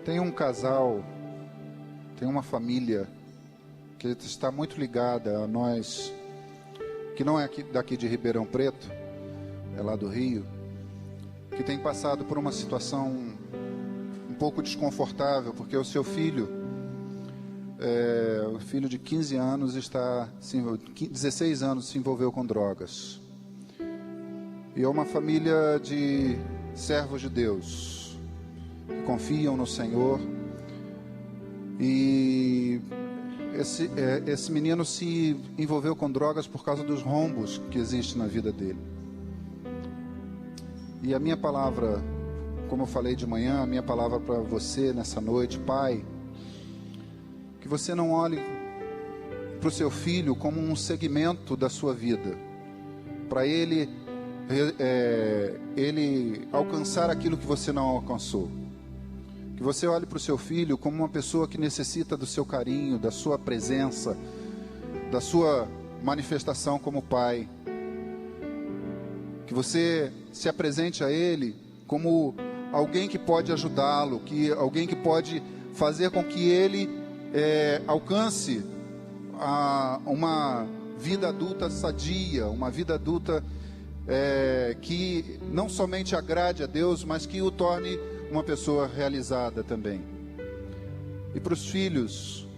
Tem um casal, tem uma família que está muito ligada a nós, que não é daqui de Ribeirão Preto, é lá do Rio, que tem passado por uma situação um pouco desconfortável, porque o seu filho, o filho de 15 anos, 16 anos, se envolveu com drogas. E é uma família de servos de Deus, que confiam no Senhor. E esse menino se envolveu com drogas por causa dos rombos que existem na vida dele. E a minha palavra, como eu falei de manhã, a minha palavra para você nessa noite, pai, que você não olhe para o seu filho como um segmento da sua vida, para ele alcançar aquilo que você não alcançou. Que você olhe para o seu filho como uma pessoa que necessita do seu carinho, da sua presença, da sua manifestação como pai. Que você se apresente a ele como alguém que pode ajudá-lo, alguém que pode fazer com que ele alcance uma vida adulta sadia, uma vida adulta que não somente agrade a Deus, mas que o torne uma pessoa realizada também. E para os filhos,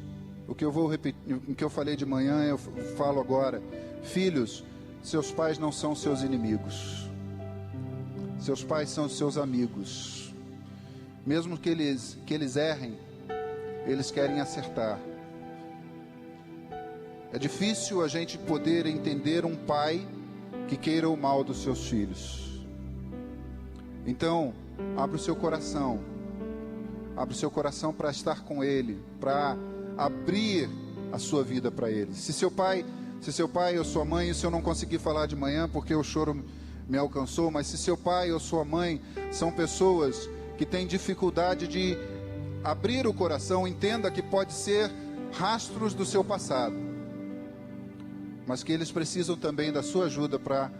o que eu vou repetir, o que eu falei de manhã, eu falo agora. Filhos, seus pais não são seus inimigos. Seus pais são seus amigos. Mesmo que eles errem, eles querem acertar. É difícil a gente poder entender um pai que queira o mal dos seus filhos. Então, abra o seu coração. Abra o seu coração para estar com ele, para abrir a sua vida para ele. Se seu pai ou sua mãe, isso eu não consegui falar de manhã porque o choro me alcançou, mas se seu pai ou sua mãe são pessoas que têm dificuldade de abrir o coração, entenda que pode ser rastros do seu passado, mas que eles precisam também da sua ajuda para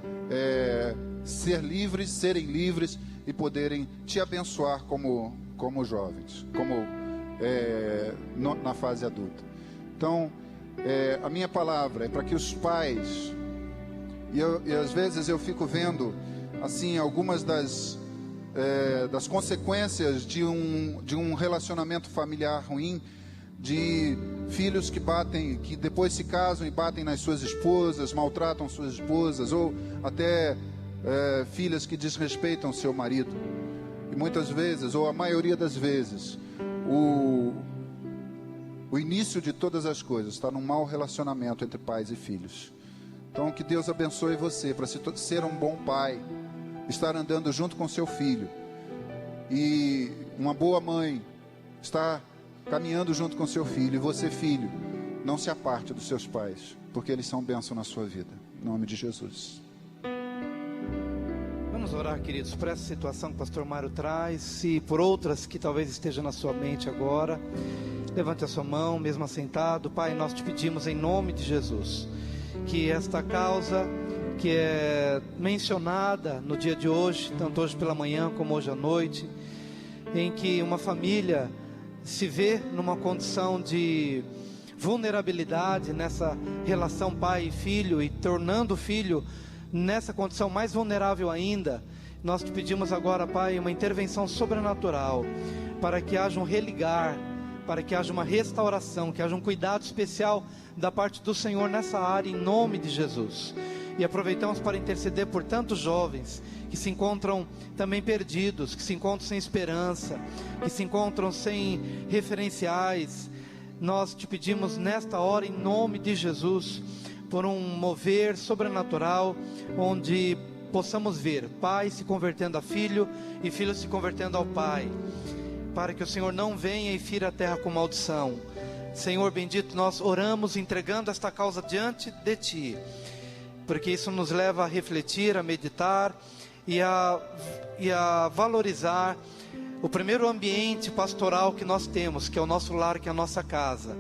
serem livres e poderem te abençoar como jovens, na fase adulta. Então, a minha palavra é para que os pais, e às vezes eu fico vendo assim algumas das consequências de um relacionamento familiar ruim, de filhos que depois se casam e batem nas suas esposas, maltratam suas esposas, ou até filhas que desrespeitam seu marido. E muitas vezes, ou a maioria das vezes, o início de todas as coisas está num mau relacionamento entre pais e filhos. Então, que Deus abençoe você para ser um bom pai, estar andando junto com seu filho, e uma boa mãe, estar caminhando junto com seu filho. E você, filho, não se aparte dos seus pais, porque eles são bênção na sua vida. Em nome de Jesus. Vamos orar, queridos, por essa situação que o pastor Mário traz e por outras que talvez estejam na sua mente agora. Levante a sua mão, mesmo assentado. Pai, nós te pedimos em nome de Jesus que esta causa que é mencionada no dia de hoje, tanto hoje pela manhã como hoje à noite, em que uma família se vê numa condição de vulnerabilidade nessa relação pai e filho, e tornando o filho nessa condição mais vulnerável ainda, nós te pedimos agora, Pai, uma intervenção sobrenatural, para que haja um religar, para que haja uma restauração, que haja um cuidado especial da parte do Senhor nessa área, em nome de Jesus. E aproveitamos para interceder por tantos jovens que se encontram também perdidos, que se encontram sem esperança, que se encontram sem referenciais. Nós te pedimos nesta hora, em nome de Jesus, por um mover sobrenatural, onde possamos ver pai se convertendo a filho e filho se convertendo ao pai, para que o Senhor não venha e fira a terra com maldição. Senhor bendito, nós oramos entregando esta causa diante de Ti, porque isso nos leva a refletir, a meditar e a valorizar o primeiro ambiente pastoral que nós temos, que é o nosso lar, que é a nossa casa.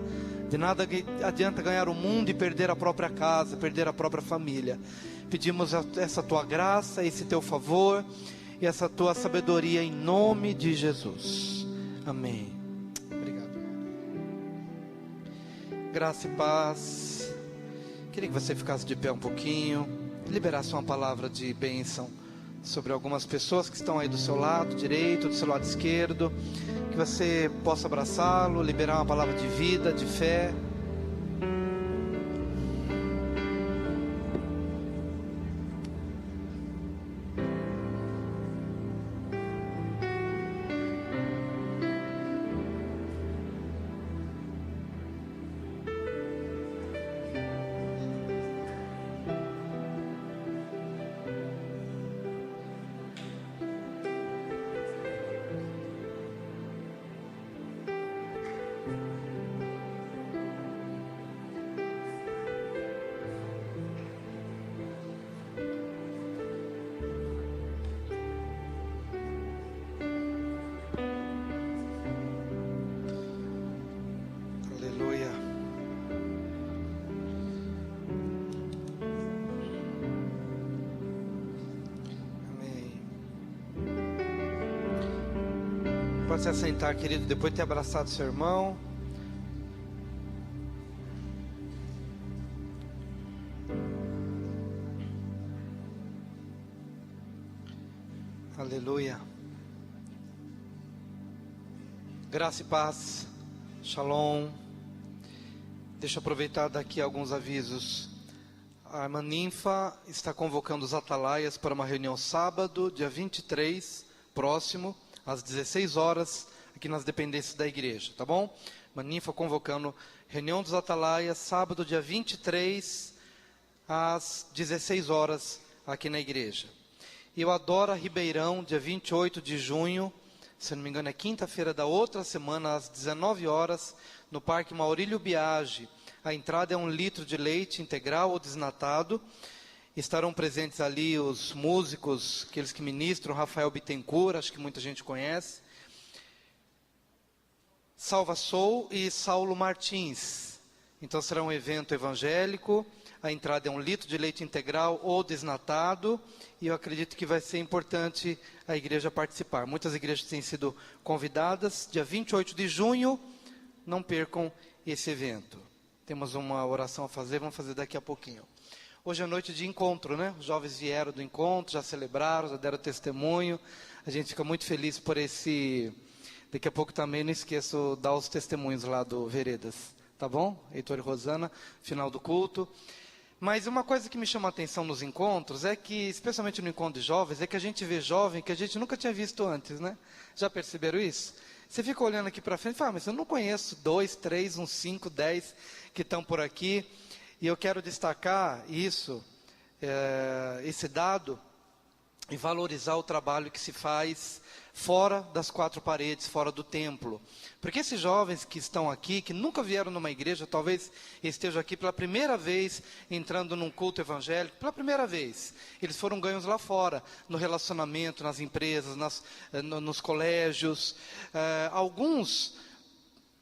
De nada adianta ganhar o mundo e perder a própria casa, perder a própria família. Pedimos essa Tua graça, esse Teu favor, e essa tua sabedoria em nome de Jesus. Amém. Obrigado. Graça e paz. Queria que você ficasse de pé um pouquinho, liberasse uma palavra de bênção sobre algumas pessoas que estão aí do seu lado direito, do seu lado esquerdo, que você possa abraçá-lo, liberar uma palavra de vida, de fé. Pode se assentar, querido, depois de ter abraçado seu irmão. Aleluia. Graça e paz. Shalom. Deixa eu aproveitar daqui alguns avisos. A irmã Ninfa está convocando os atalaias para uma reunião sábado, dia 23, próximo, às 16 horas, aqui nas dependências da igreja, tá bom? Maninfa convocando reunião dos atalaias, sábado, dia 23, às 16 horas, aqui na igreja. E o Adora Ribeirão, dia 28 de junho, se não me engano é quinta-feira da outra semana, às 19 horas, no Parque Maurílio Biagi. A entrada é 1 litro de leite integral ou desnatado. Estarão presentes ali os músicos, aqueles que ministram, Rafael Bittencourt, acho que muita gente conhece, Salva Sou e Saulo Martins. Então será um evento evangélico, a entrada é 1 litro de leite integral ou desnatado, e eu acredito que vai ser importante a igreja participar. Muitas igrejas têm sido convidadas, dia 28 de junho, não percam esse evento. Temos uma oração a fazer, vamos fazer daqui a pouquinho. Hoje é noite de encontro, né? Os jovens vieram do encontro, já celebraram, já deram testemunho. A gente fica muito feliz por esse... Daqui a pouco também, não esqueço de dar os testemunhos lá do Veredas. Tá bom? Heitor e Rosana, final do culto. Mas uma coisa que me chama a atenção nos encontros é que, especialmente no encontro de jovens, é que a gente vê jovem que a gente nunca tinha visto antes, né? Já perceberam isso? Você fica olhando aqui para frente e fala, mas eu não conheço 2, 3, uns 5, 10 que estão por aqui. E eu quero destacar isso, esse dado, e valorizar o trabalho que se faz fora das 4 paredes, fora do templo. Porque esses jovens que estão aqui, que nunca vieram numa igreja, talvez estejam aqui pela primeira vez, entrando num culto evangélico, pela primeira vez. Eles foram ganhos lá fora, no relacionamento, nas empresas, nos colégios. Alguns...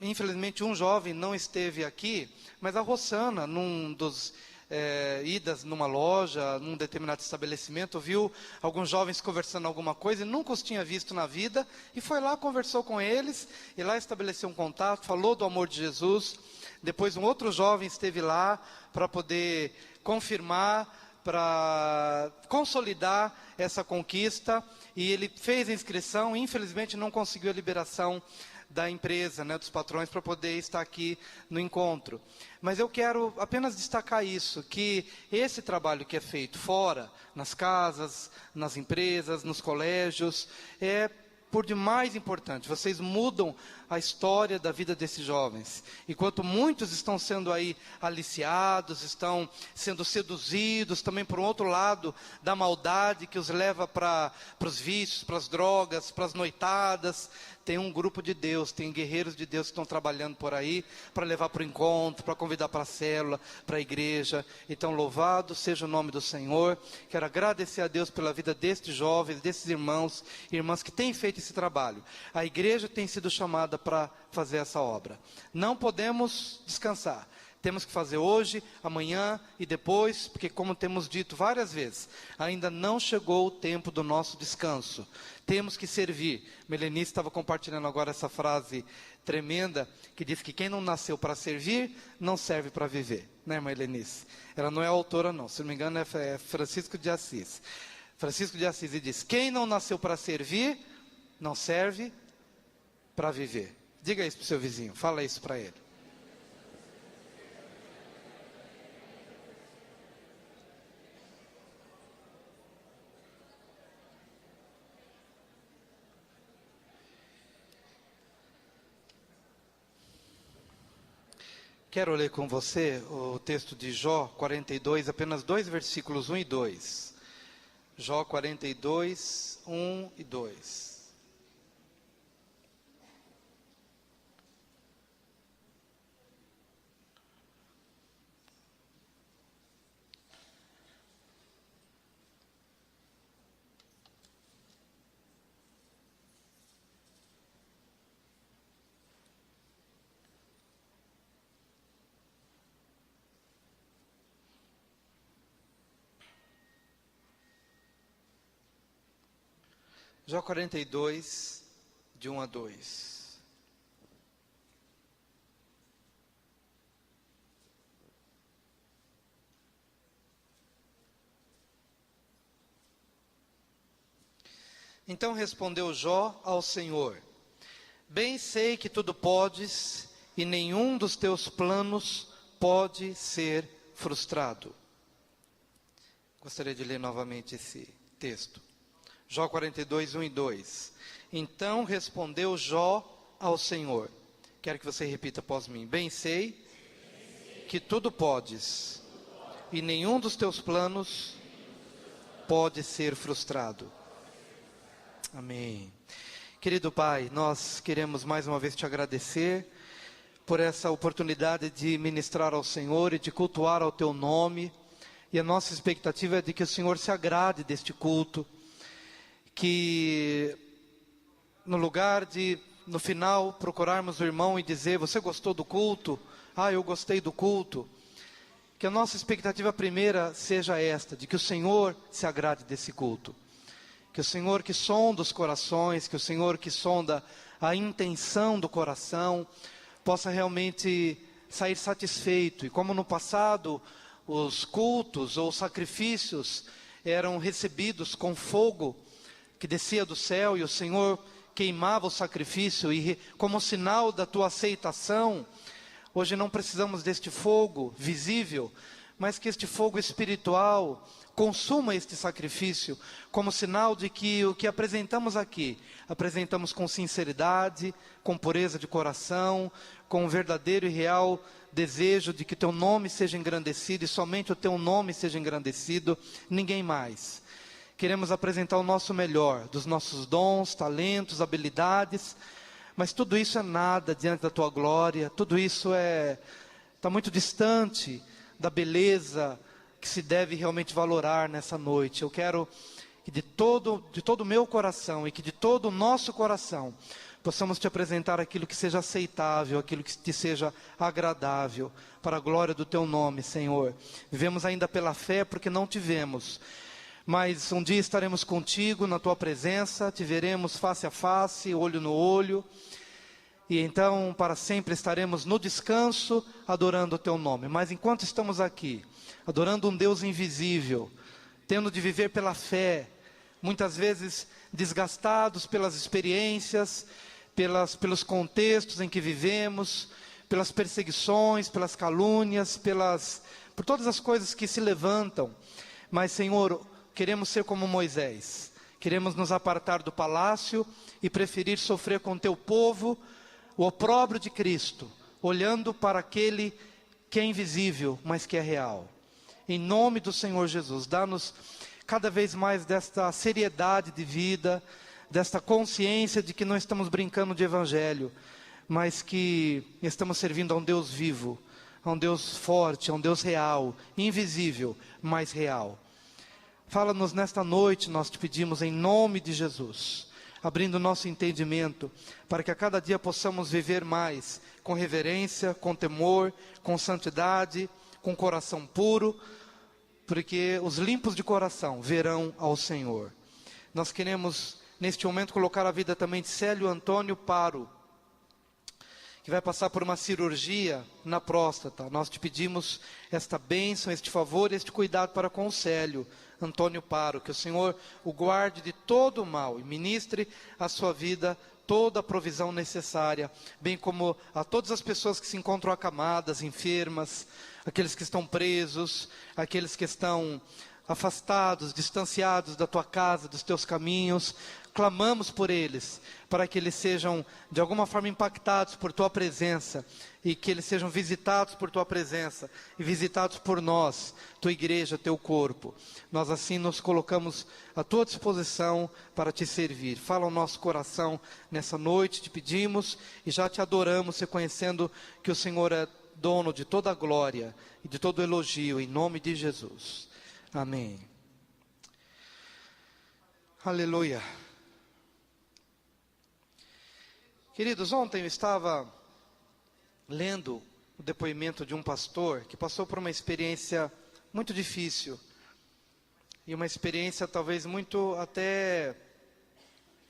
Infelizmente, um jovem não esteve aqui, mas a Rosana, num dos idas numa loja, num determinado estabelecimento, viu alguns jovens conversando alguma coisa e nunca os tinha visto na vida, e foi lá, conversou com eles, e lá estabeleceu um contato, falou do amor de Jesus. Depois um outro jovem esteve lá para poder confirmar, para consolidar essa conquista, e ele fez a inscrição, e infelizmente não conseguiu a liberação da empresa, né, dos patrões, para poder estar aqui no encontro. Mas eu quero apenas destacar isso, que esse trabalho que é feito fora, nas casas, nas empresas, nos colégios, é por demais importante. Vocês mudam a história da vida desses jovens. Enquanto muitos estão sendo aí aliciados, estão sendo seduzidos, também por um outro lado da maldade que os leva para os vícios, para as drogas, para as noitadas, tem um grupo de Deus, tem guerreiros de Deus que estão trabalhando por aí, para levar para o encontro, para convidar para a célula, para a igreja. Então, louvado seja o nome do Senhor. Quero agradecer a Deus pela vida destes jovens, desses irmãos e irmãs que têm feito esse trabalho. A igreja tem sido chamada para fazer essa obra. Não podemos descansar. Temos que fazer hoje, amanhã e depois, porque como temos dito várias vezes, ainda não chegou o tempo do nosso descanso. Temos que servir. Melenice estava compartilhando agora essa frase tremenda, que diz que quem não nasceu para servir, não serve para viver. Né, irmã Melenice? Ela não é autora não, se não me engano é Francisco de Assis. Francisco de Assis diz, quem não nasceu para servir, não serve para viver. Diga isso para o seu vizinho, fala isso para ele. Quero ler com você o texto de Jó 42, apenas 2 versículos 1 e 2. Jó 42, 1 e 2. Jó 42, de 1 a 2. Então respondeu Jó ao Senhor: bem sei que tudo podes, e nenhum dos teus planos pode ser frustrado. Gostaria de ler novamente esse texto. Jó 42, 1 e 2. Então respondeu Jó ao Senhor. Quero que você repita após mim. Bem sei que tudo podes, e nenhum dos teus planos pode ser frustrado. Amém. Querido Pai, nós queremos mais uma vez te agradecer por essa oportunidade de ministrar ao Senhor e de cultuar ao teu nome. E a nossa expectativa é de que o Senhor se agrade deste culto. Que no lugar de, no final, procurarmos o irmão e dizer, você gostou do culto? Ah, eu gostei do culto. Que a nossa expectativa primeira seja esta, de que o Senhor se agrade desse culto. Que o Senhor que sonda os corações, que o Senhor que sonda a intenção do coração, possa realmente sair satisfeito. E como no passado, os cultos ou os sacrifícios eram recebidos com fogo, que descia do céu e o Senhor queimava o sacrifício e como sinal da tua aceitação, hoje não precisamos deste fogo visível, mas que este fogo espiritual consuma este sacrifício, como sinal de que o que apresentamos aqui, apresentamos com sinceridade, com pureza de coração, com um verdadeiro e real desejo de que teu nome seja engrandecido e somente o teu nome seja engrandecido, ninguém mais. Queremos apresentar o nosso melhor, dos nossos dons, talentos, habilidades, mas tudo isso é nada diante da tua glória, tudo isso está muito distante da beleza que se deve realmente valorar nessa noite. Eu quero que de todo o meu coração e que de todo o nosso coração possamos te apresentar aquilo que seja aceitável, aquilo que te seja agradável, para a glória do teu nome, Senhor. Vivemos ainda pela fé porque não te vemos. Mas um dia estaremos contigo na tua presença, te veremos face a face, olho no olho, e então para sempre estaremos no descanso, adorando o teu nome. Mas enquanto estamos aqui, adorando um Deus invisível, tendo de viver pela fé, muitas vezes desgastados pelas experiências, pelos contextos em que vivemos, pelas perseguições, pelas calúnias, por todas as coisas que se levantam, mas Senhor, queremos ser como Moisés, queremos nos apartar do palácio e preferir sofrer com teu povo o opróbrio de Cristo, olhando para aquele que é invisível, mas que é real. Em nome do Senhor Jesus, dá-nos cada vez mais desta seriedade de vida, desta consciência de que não estamos brincando de evangelho, mas que estamos servindo a um Deus vivo, a um Deus forte, a um Deus real, invisível, mas real. Fala-nos nesta noite, nós te pedimos em nome de Jesus. abrindo o nosso entendimento, para que a cada dia possamos viver mais, com reverência, com temor, com santidade, com coração puro, porque os limpos de coração verão ao Senhor. Nós queremos, neste momento, colocar a vida também de Célio Antônio Paro, que vai passar por uma cirurgia na próstata. Nós te pedimos esta bênção, este favor, este cuidado para com o Célio Antônio Paro, que o Senhor o guarde de todo o mal e ministre a sua vida toda a provisão necessária, bem como a todas as pessoas que se encontram acamadas, enfermas, aqueles que estão presos, aqueles que estão afastados, distanciados da tua casa, dos teus caminhos. Clamamos por eles, para que eles sejam de alguma forma impactados por tua presença, e que eles sejam visitados por tua presença, e visitados por nós, tua igreja, teu corpo. Nós assim nos colocamos à tua disposição para te servir. Fala ao nosso coração nessa noite, te pedimos, e já te adoramos, reconhecendo que o Senhor é dono de toda a glória e de todo elogio, em nome de Jesus. Amém. Aleluia. Queridos, ontem eu estava lendo o depoimento de um pastor que passou por uma experiência muito difícil, e uma experiência talvez muito até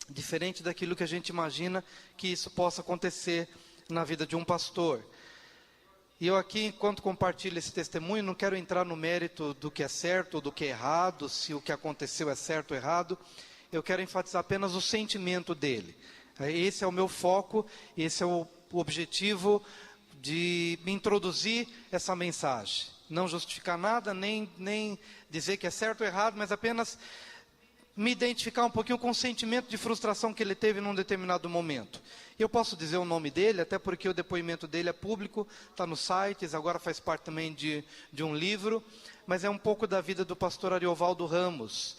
diferente daquilo que a gente imagina que isso possa acontecer na vida de um pastor. E eu aqui, enquanto compartilho esse testemunho, não quero entrar no mérito do que é certo ou do que é errado, se o que aconteceu é certo ou errado. Eu quero enfatizar apenas o sentimento dele. Esse é o meu foco, esse é o objetivo de me introduzir essa mensagem. Não justificar nada, nem dizer que é certo ou errado, mas apenas me identificar um pouquinho com o sentimento de frustração que ele teve num determinado momento. Eu posso dizer o nome dele, até porque o depoimento dele é público, está nos sites, agora faz parte também de um livro, mas é um pouco da vida do pastor Ariovaldo Ramos.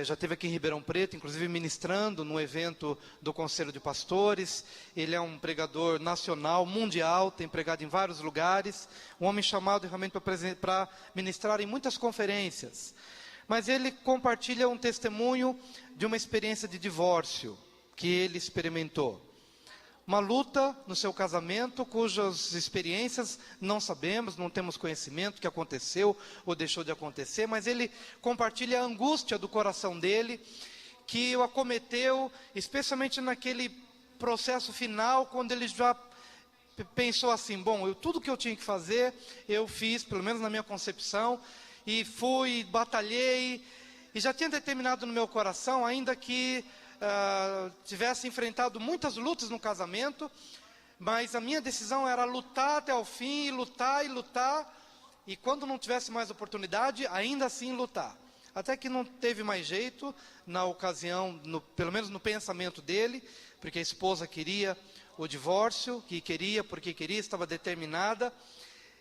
Já esteve aqui em Ribeirão Preto, inclusive ministrando no evento do Conselho de Pastores. Ele é um pregador nacional, mundial, tem pregado em vários lugares, um homem chamado realmente para ministrar em muitas conferências. Mas ele compartilha um testemunho de uma experiência de divórcio que ele experimentou. Uma luta no seu casamento, cujas experiências não sabemos, não temos conhecimento que aconteceu ou deixou de acontecer, mas ele compartilha a angústia do coração dele, que o acometeu, especialmente naquele processo final, quando ele já pensou assim: bom, tudo que eu tinha que fazer, eu fiz, pelo menos na minha concepção, e fui, batalhei, e já tinha determinado no meu coração, ainda que tivesse enfrentado muitas lutas no casamento, mas a minha decisão era lutar até o fim, e lutar, e quando não tivesse mais oportunidade, ainda assim lutar. Até que não teve mais jeito, na ocasião, pelo menos no pensamento dele, porque a esposa queria o divórcio, porque queria, estava determinada,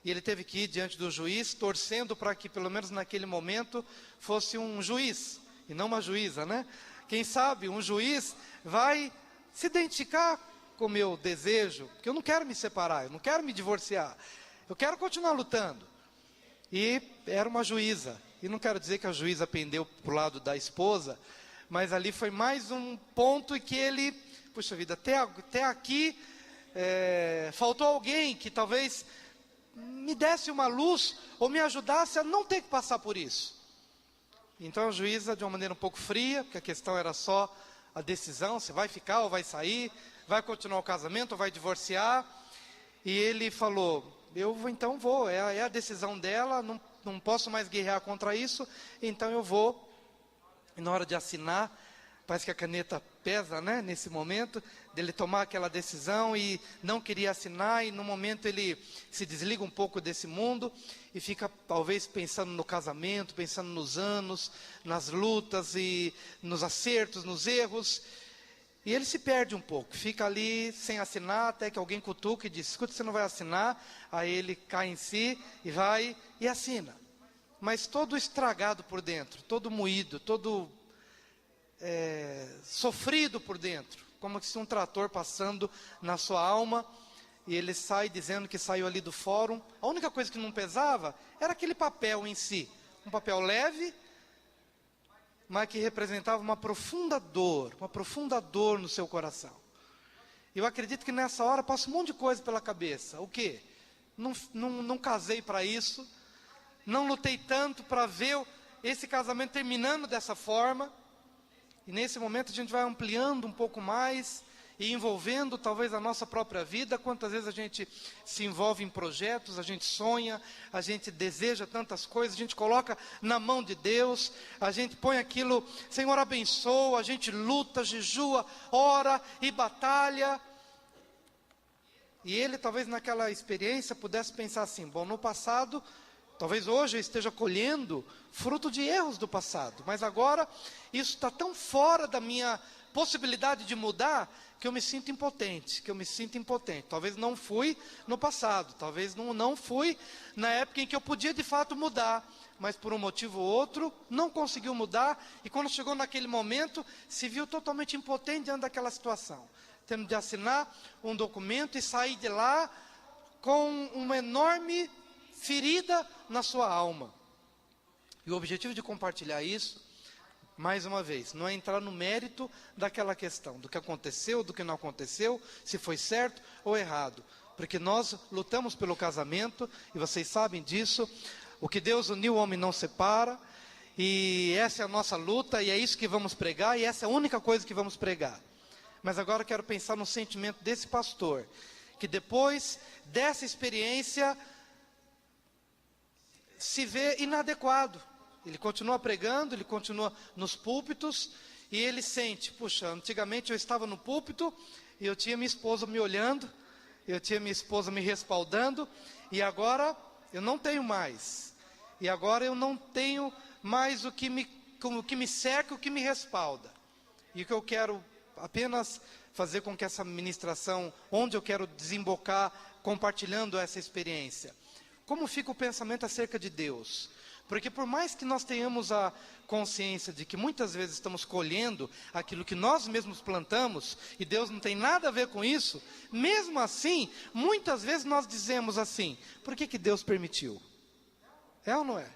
e ele teve que ir diante do juiz, torcendo para que, pelo menos naquele momento, fosse um juiz, e não uma juíza, né? Quem sabe um juiz vai se identificar com o meu desejo, porque eu não quero me separar, eu não quero me divorciar, eu quero continuar lutando. E era uma juíza, e não quero dizer que a juíza pendeu para o lado da esposa, mas ali foi mais um ponto em que ele, puxa vida, até aqui faltou alguém que talvez me desse uma luz, ou me ajudasse a não ter que passar por isso. Então a juíza, de uma maneira um pouco fria, porque a questão era só a decisão, se vai ficar ou vai sair, vai continuar o casamento ou vai divorciar, e ele falou: então vou, é a decisão dela, não posso mais guerrear contra isso, então eu vou. E na hora de assinar, parece que a caneta pesa, né, nesse momento, dele tomar aquela decisão, e não queria assinar, e no momento ele se desliga um pouco desse mundo, e fica talvez pensando no casamento, pensando nos anos, nas lutas, e nos acertos, nos erros, e ele se perde um pouco, fica ali sem assinar, até que alguém cutuca e diz: escuta, você não vai assinar? Aí ele cai em si, e vai, e assina, mas todo estragado por dentro, todo moído, todo sofrido por dentro, como se um trator passando na sua alma, e ele sai dizendo que saiu ali do fórum. A única coisa que não pesava era aquele papel em si, um papel leve, mas que representava uma profunda dor no seu coração. Eu acredito que nessa hora passa um monte de coisa pela cabeça. O quê? Não casei para isso, não lutei tanto para ver esse casamento terminando dessa forma. E nesse momento a gente vai ampliando um pouco mais e envolvendo talvez a nossa própria vida. Quantas vezes a gente se envolve em projetos, a gente sonha, a gente deseja tantas coisas, a gente coloca na mão de Deus, a gente põe aquilo, Senhor abençoa, a gente luta, jejua, ora e batalha. E ele talvez naquela experiência pudesse pensar assim, bom, no passado, talvez hoje eu esteja colhendo fruto de erros do passado, mas agora isso está tão fora da minha possibilidade de mudar, que eu me sinto impotente, Talvez não fui no passado, talvez não fui na época em que eu podia de fato mudar, mas por um motivo ou outro, não conseguiu mudar, e quando chegou naquele momento, se viu totalmente impotente diante daquela situação, tendo de assinar um documento e sair de lá com uma enorme ferida na sua alma. E o objetivo de compartilhar isso, mais uma vez, não é entrar no mérito daquela questão, do que aconteceu, do que não aconteceu, se foi certo ou errado. Porque nós lutamos pelo casamento, e vocês sabem disso, o que Deus uniu, o homem não separa, e essa é a nossa luta, e é isso que vamos pregar, e essa é a única coisa que vamos pregar. Mas agora eu quero pensar no sentimento desse pastor, que depois dessa experiência se vê inadequado. Ele continua pregando, ele continua nos púlpitos, e ele sente, puxa, antigamente eu estava no púlpito, e eu tinha minha esposa me olhando, eu tinha minha esposa me respaldando, e agora eu não tenho mais. E agora eu não tenho mais o que me cerca, o que me respalda. E o que eu quero apenas fazer com que essa ministração, onde eu quero desembocar, compartilhando essa experiência. Como fica o pensamento acerca de Deus? Porque por mais que nós tenhamos a consciência de que muitas vezes estamos colhendo aquilo que nós mesmos plantamos, e Deus não tem nada a ver com isso, mesmo assim, muitas vezes nós dizemos assim, por que Deus permitiu? É ou não é?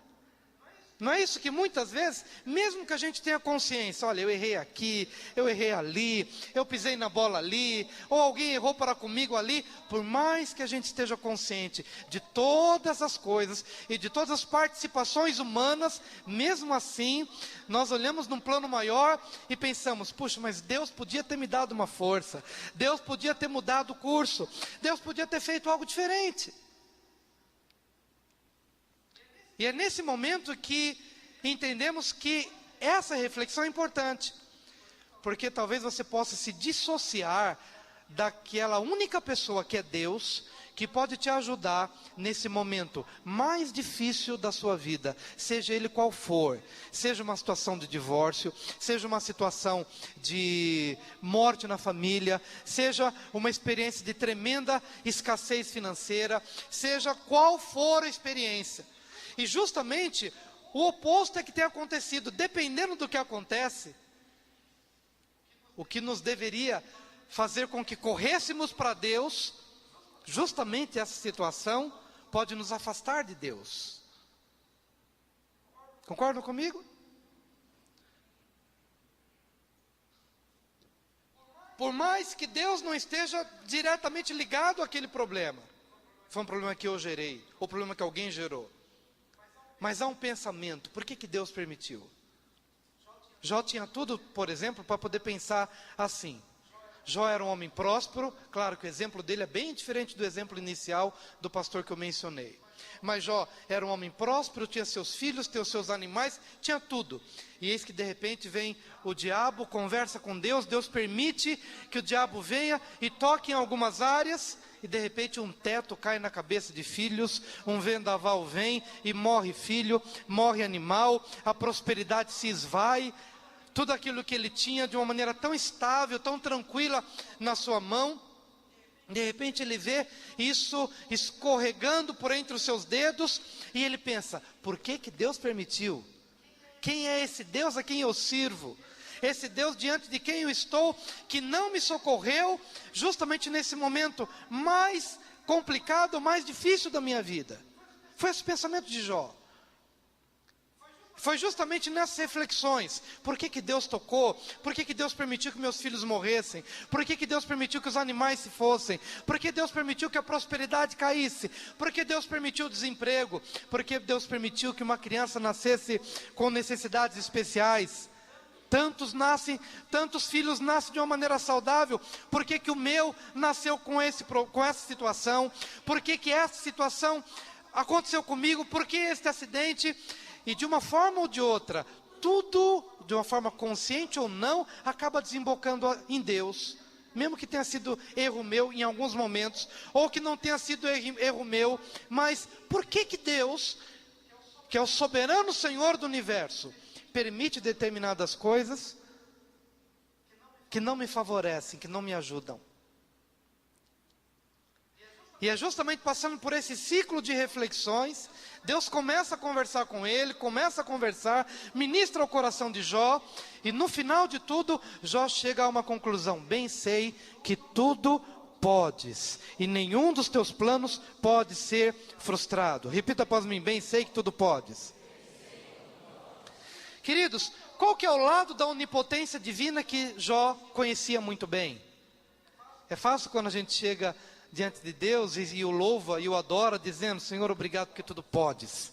Não é isso que muitas vezes, mesmo que a gente tenha consciência, olha, eu errei aqui, eu errei ali, eu pisei na bola ali, ou alguém errou para comigo ali, por mais que a gente esteja consciente de todas as coisas e de todas as participações humanas, mesmo assim, nós olhamos num plano maior e pensamos, puxa, mas Deus podia ter me dado uma força, Deus podia ter mudado o curso, Deus podia ter feito algo diferente. E é nesse momento que entendemos que essa reflexão é importante, porque talvez você possa se dissociar daquela única pessoa que é Deus, que pode te ajudar nesse momento mais difícil da sua vida, seja ele qual for, seja uma situação de divórcio, seja uma situação de morte na família, seja uma experiência de tremenda escassez financeira, seja qual for a experiência. E justamente o oposto é que tem acontecido. Dependendo do que acontece, o que nos deveria fazer com que corrêssemos para Deus, justamente essa situação pode nos afastar de Deus. Concordam comigo? Por mais que Deus não esteja diretamente ligado àquele problema, foi um problema que eu gerei, ou problema que alguém gerou, mas há um pensamento, por que Deus permitiu? Jó tinha tudo, por exemplo, para poder pensar assim. Jó era um homem próspero, claro que o exemplo dele é bem diferente do exemplo inicial do pastor que eu mencionei. Mas Jó era um homem próspero, tinha seus filhos, tinha os seus animais, tinha tudo. E eis que de repente vem o diabo, conversa com Deus, Deus permite que o diabo venha e toque em algumas áreas, e de repente um teto cai na cabeça de filhos, um vendaval vem e morre filho, morre animal, a prosperidade se esvai, tudo aquilo que ele tinha de uma maneira tão estável, tão tranquila na sua mão, de repente ele vê isso escorregando por entre os seus dedos, e ele pensa, por que Deus permitiu? Quem é esse Deus a quem eu sirvo? Esse Deus diante de quem eu estou, que não me socorreu, justamente nesse momento mais complicado, mais difícil da minha vida. Foi esse o pensamento de Jó. Foi justamente nessas reflexões. Por que Deus tocou? Por que Deus permitiu que meus filhos morressem? Por que Deus permitiu que os animais se fossem? Por que Deus permitiu que a prosperidade caísse? Por que Deus permitiu o desemprego? Por que Deus permitiu que uma criança nascesse com necessidades especiais? Tantos filhos nascem de uma maneira saudável. Por que o meu nasceu com essa situação? Por que essa situação aconteceu comigo? Por que este acidente? E de uma forma ou de outra, tudo, de uma forma consciente ou não, acaba desembocando em Deus. Mesmo que tenha sido erro meu em alguns momentos, ou que não tenha sido erro meu, mas por que Deus, que é o soberano Senhor do universo, permite determinadas coisas que não me favorecem, que não me ajudam? E é justamente passando por esse ciclo de reflexões, Deus começa a conversar com ele, ministra o coração de Jó, e no final de tudo, Jó chega a uma conclusão: bem sei que tudo podes, e nenhum dos teus planos pode ser frustrado. Repita após mim: bem sei que tudo podes. Queridos, qual que é o lado da onipotência divina que Jó conhecia muito bem? É fácil quando a gente chega diante de Deus e o louva e o adora, dizendo: Senhor, obrigado porque tudo podes.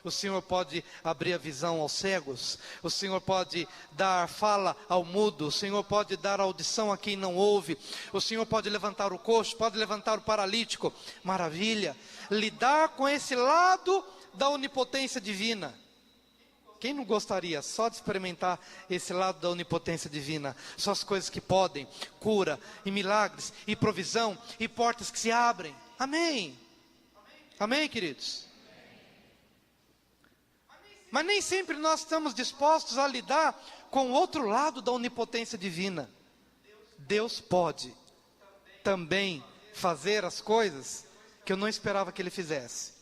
O Senhor pode abrir a visão aos cegos, o Senhor pode dar fala ao mudo, o Senhor pode dar audição a quem não ouve, o Senhor pode levantar o coxo, pode levantar o paralítico. Maravilha! Lidar com esse lado da onipotência divina. Quem não gostaria só de experimentar esse lado da onipotência divina? Só as coisas que podem, cura, e milagres, e provisão, e portas que se abrem. Amém? Amém, queridos? Mas nem sempre nós estamos dispostos a lidar com o outro lado da onipotência divina. Deus pode também fazer as coisas que eu não esperava que Ele fizesse.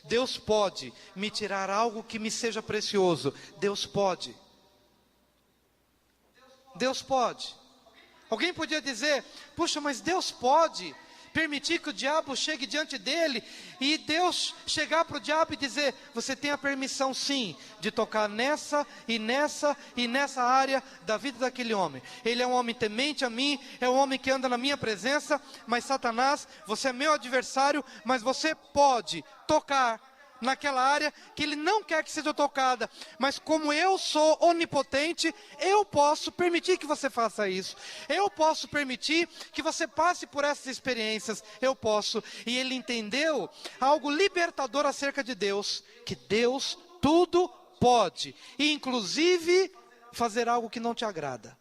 Deus pode me tirar algo que me seja precioso. Deus pode. Deus pode. Alguém podia dizer: puxa, mas Deus pode permitir que o diabo chegue diante dele, e Deus chegar para o diabo e dizer: você tem a permissão sim, de tocar nessa e nessa e nessa área da vida daquele homem. Ele é um homem temente a mim, é um homem que anda na minha presença, mas Satanás, você é meu adversário, mas você pode tocar naquela área que ele não quer que seja tocada, mas como eu sou onipotente, eu posso permitir que você faça isso, eu posso permitir que você passe por essas experiências, eu posso. E ele entendeu algo libertador acerca de Deus, que Deus tudo pode, e inclusive fazer algo que não te agrada.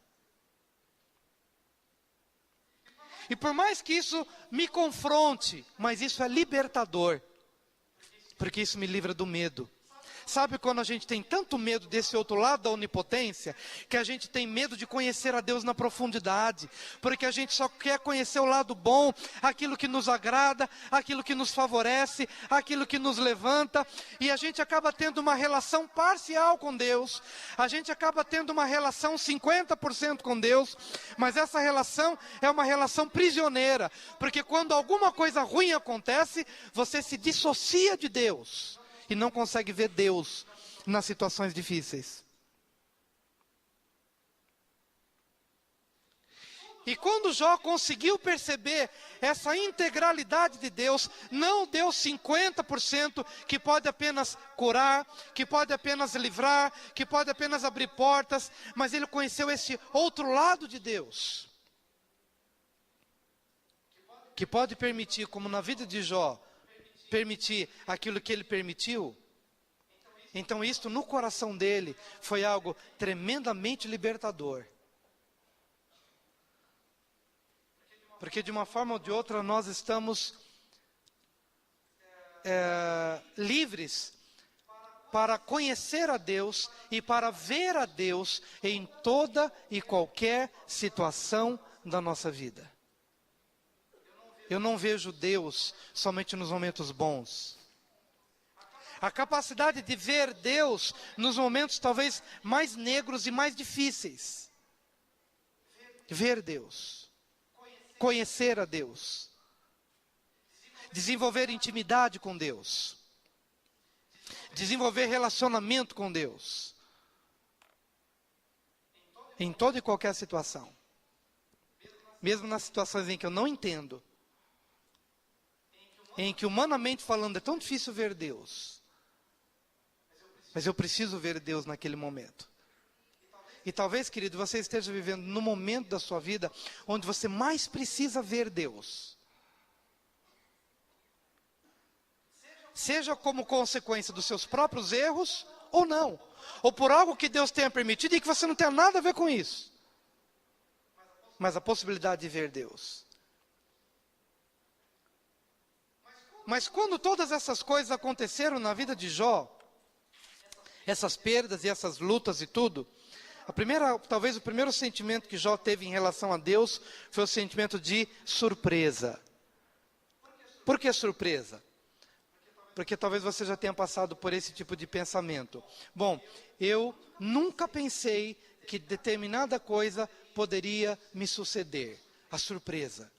E por mais que isso me confronte, mas isso é libertador, porque isso me livra do medo. Sabe quando a gente tem tanto medo desse outro lado da onipotência, que a gente tem medo de conhecer a Deus na profundidade, porque a gente só quer conhecer o lado bom, aquilo que nos agrada, aquilo que nos favorece, aquilo que nos levanta, e a gente acaba tendo uma relação parcial com Deus, a gente acaba tendo uma relação 50% com Deus, mas essa relação é uma relação prisioneira, porque quando alguma coisa ruim acontece, você se dissocia de Deus e não consegue ver Deus nas situações difíceis. E quando Jó conseguiu perceber essa integralidade de Deus, não Deus 50%, que pode apenas curar, que pode apenas livrar, que pode apenas abrir portas, mas ele conheceu esse outro lado de Deus, que pode permitir, como na vida de Jó, permitir aquilo que ele permitiu. Então isto no coração dele foi algo tremendamente libertador. Porque de uma forma ou de outra nós estamos livres para conhecer a Deus e para ver a Deus em toda e qualquer situação da nossa vida. Eu não vejo Deus somente nos momentos bons. A capacidade de ver Deus nos momentos talvez mais negros e mais difíceis. Ver Deus. Conhecer a Deus. Desenvolver intimidade com Deus. desenvolver relacionamento com Deus. Em toda e qualquer situação. Mesmo nas situações em que eu não entendo. Em que humanamente falando é tão difícil ver Deus. Mas eu preciso ver Deus naquele momento. E talvez, querido, você esteja vivendo no momento da sua vida onde você mais precisa ver Deus. Seja como consequência dos seus próprios erros ou não. Ou por algo que Deus tenha permitido e que você não tenha nada a ver com isso. Mas a possibilidade de ver Deus. Mas quando todas essas coisas aconteceram na vida de Jó, essas perdas e essas lutas e tudo, talvez o primeiro sentimento que Jó teve em relação a Deus foi o sentimento de surpresa. Por que surpresa? Porque talvez você já tenha passado por esse tipo de pensamento. Bom, eu nunca pensei que determinada coisa poderia me suceder. A surpresa.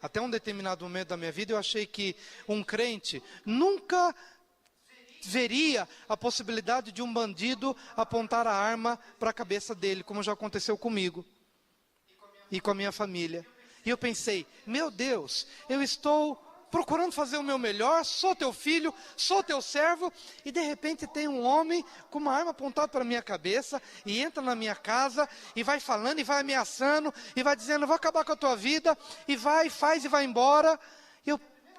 Até um determinado momento da minha vida eu achei que um crente nunca veria a possibilidade de um bandido apontar a arma para a cabeça dele, como já aconteceu comigo e com a minha família. E eu pensei, meu Deus, eu estou procurando fazer o meu melhor, sou teu filho, sou teu servo, e de repente tem um homem com uma arma apontada para a minha cabeça, e entra na minha casa, e vai falando, e vai ameaçando, e vai dizendo, vou acabar com a tua vida, e vai, faz e vai embora.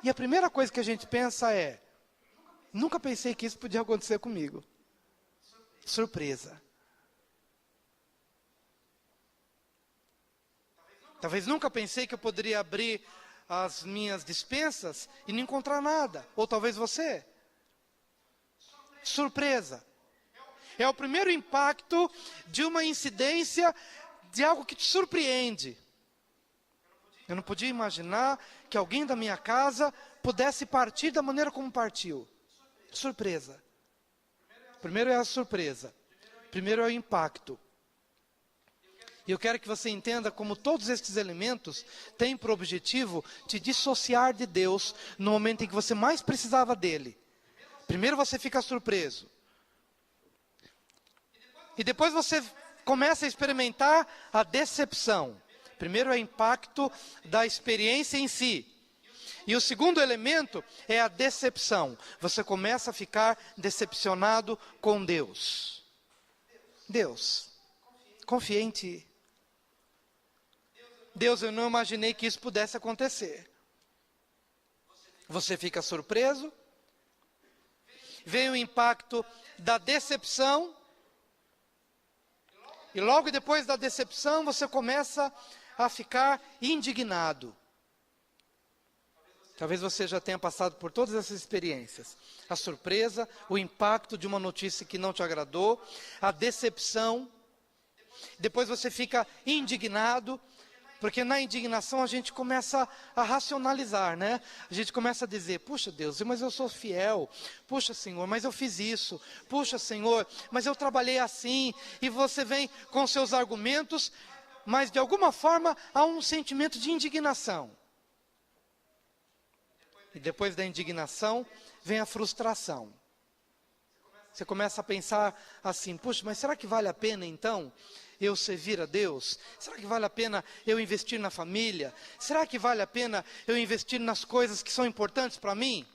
E a primeira coisa que a gente pensa é, nunca pensei que isso podia acontecer comigo. Surpresa. Talvez nunca pensei que eu poderia abrir as minhas despensas e não encontrar nada. Ou talvez você. Surpresa. É o primeiro impacto de uma incidência de algo que te surpreende. Eu não podia imaginar que alguém da minha casa pudesse partir da maneira como partiu. Surpresa. Primeiro é a surpresa. Primeiro é o impacto. E eu quero que você entenda como todos estes elementos têm por objetivo te dissociar de Deus no momento em que você mais precisava dele. Primeiro você fica surpreso. E depois você começa a experimentar a decepção. Primeiro é o impacto da experiência em si. E o segundo elemento é a decepção. Você começa a ficar decepcionado com Deus. Deus, confia em ti. Deus, eu não imaginei que isso pudesse acontecer. Você fica surpreso. Vem o impacto da decepção. E logo depois da decepção, você começa a ficar indignado. Talvez você já tenha passado por todas essas experiências. A surpresa, o impacto de uma notícia que não te agradou, a decepção. Depois você fica indignado. Porque na indignação a gente começa a racionalizar, né? A gente começa a dizer, puxa Deus, mas eu sou fiel. Puxa Senhor, mas eu fiz isso. Puxa Senhor, mas eu trabalhei assim. E você vem com seus argumentos, mas de alguma forma há um sentimento de indignação. E depois da indignação vem a frustração. Você começa a pensar assim, puxa, mas será que vale a pena então eu servir a Deus? Será que vale a pena eu investir na família? Será que vale a pena eu investir nas coisas que são importantes para mim?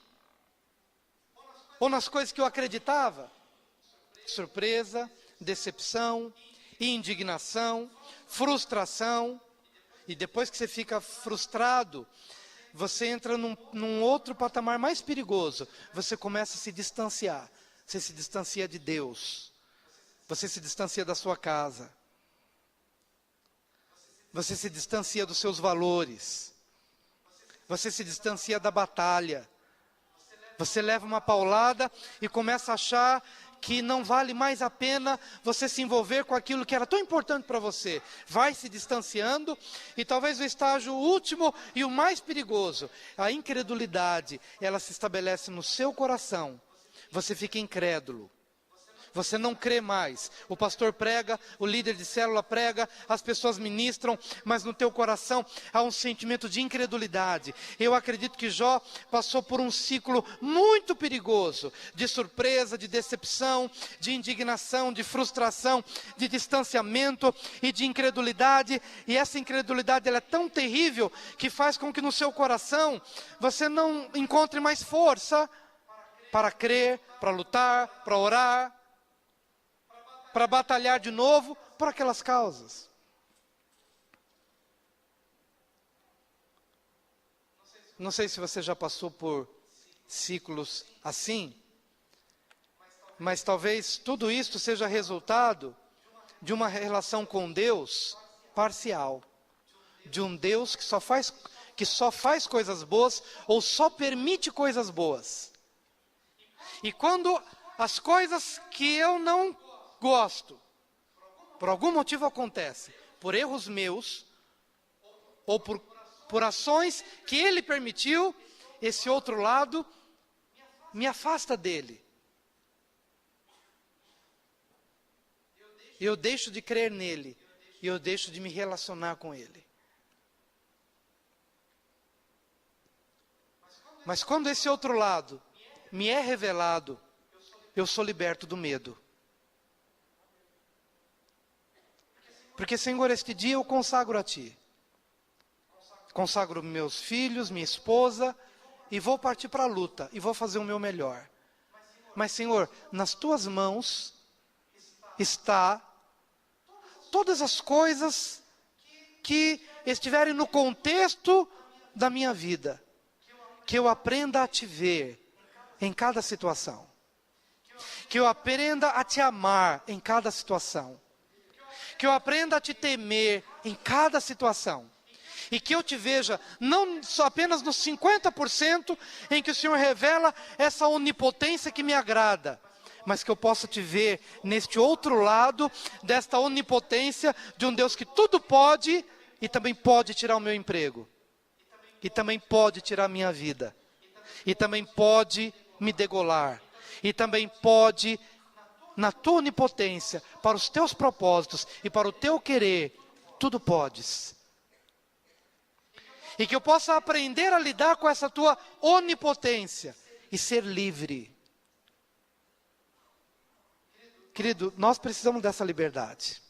Ou nas coisas que eu acreditava? Surpresa, decepção, indignação, frustração. E depois que você fica frustrado, você entra num outro patamar mais perigoso. Você começa a se distanciar. Você se distancia de Deus. Você se distancia da sua casa. Você se distancia dos seus valores. Você se distancia da batalha. Você leva uma paulada e começa a achar que não vale mais a pena você se envolver com aquilo que era tão importante para você. Vai se distanciando e talvez o estágio último e o mais perigoso, a incredulidade, ela se estabelece no seu coração. Você fica incrédulo. Você não crê mais. O pastor prega, o líder de célula prega, as pessoas ministram, mas no teu coração há um sentimento de incredulidade. Eu acredito que Jó passou por um ciclo muito perigoso, de surpresa, de decepção, de indignação, de frustração, de distanciamento e de incredulidade. E essa incredulidade ela é tão terrível que faz com que no seu coração você não encontre mais força para crer, para lutar, para orar, para batalhar de novo por aquelas causas. Não sei se você já passou por ciclos assim, mas talvez tudo isso seja resultado de uma relação com Deus parcial, de um Deus que só faz coisas boas ou só permite coisas boas. E quando as coisas que eu não gosto, por algum motivo acontecem, por erros meus, ou por ações que Ele permitiu, esse outro lado me afasta dEle. Eu deixo de crer nele, e eu deixo de me relacionar com Ele. Mas quando esse outro lado me é revelado, eu sou liberto do medo. Porque, Senhor, este dia eu consagro a Ti. Consagro meus filhos, minha esposa, e vou partir para a luta, e vou fazer o meu melhor. Mas, Senhor, nas Tuas mãos está todas as coisas que estiverem no contexto da minha vida. Que eu aprenda a Te ver em cada situação. Que eu aprenda a Te amar em cada situação. Que eu aprenda a Te temer em cada situação. E que eu Te veja não só apenas nos 50% em que o Senhor revela essa onipotência que me agrada, mas que eu possa Te ver neste outro lado desta onipotência de um Deus que tudo pode e também pode tirar o meu emprego. E também pode tirar a minha vida. E também pode me degolar. E também pode, na Tua onipotência, para os Teus propósitos e para o Teu querer, tudo podes. E que eu possa aprender a lidar com essa Tua onipotência e ser livre. Querido, nós precisamos dessa liberdade.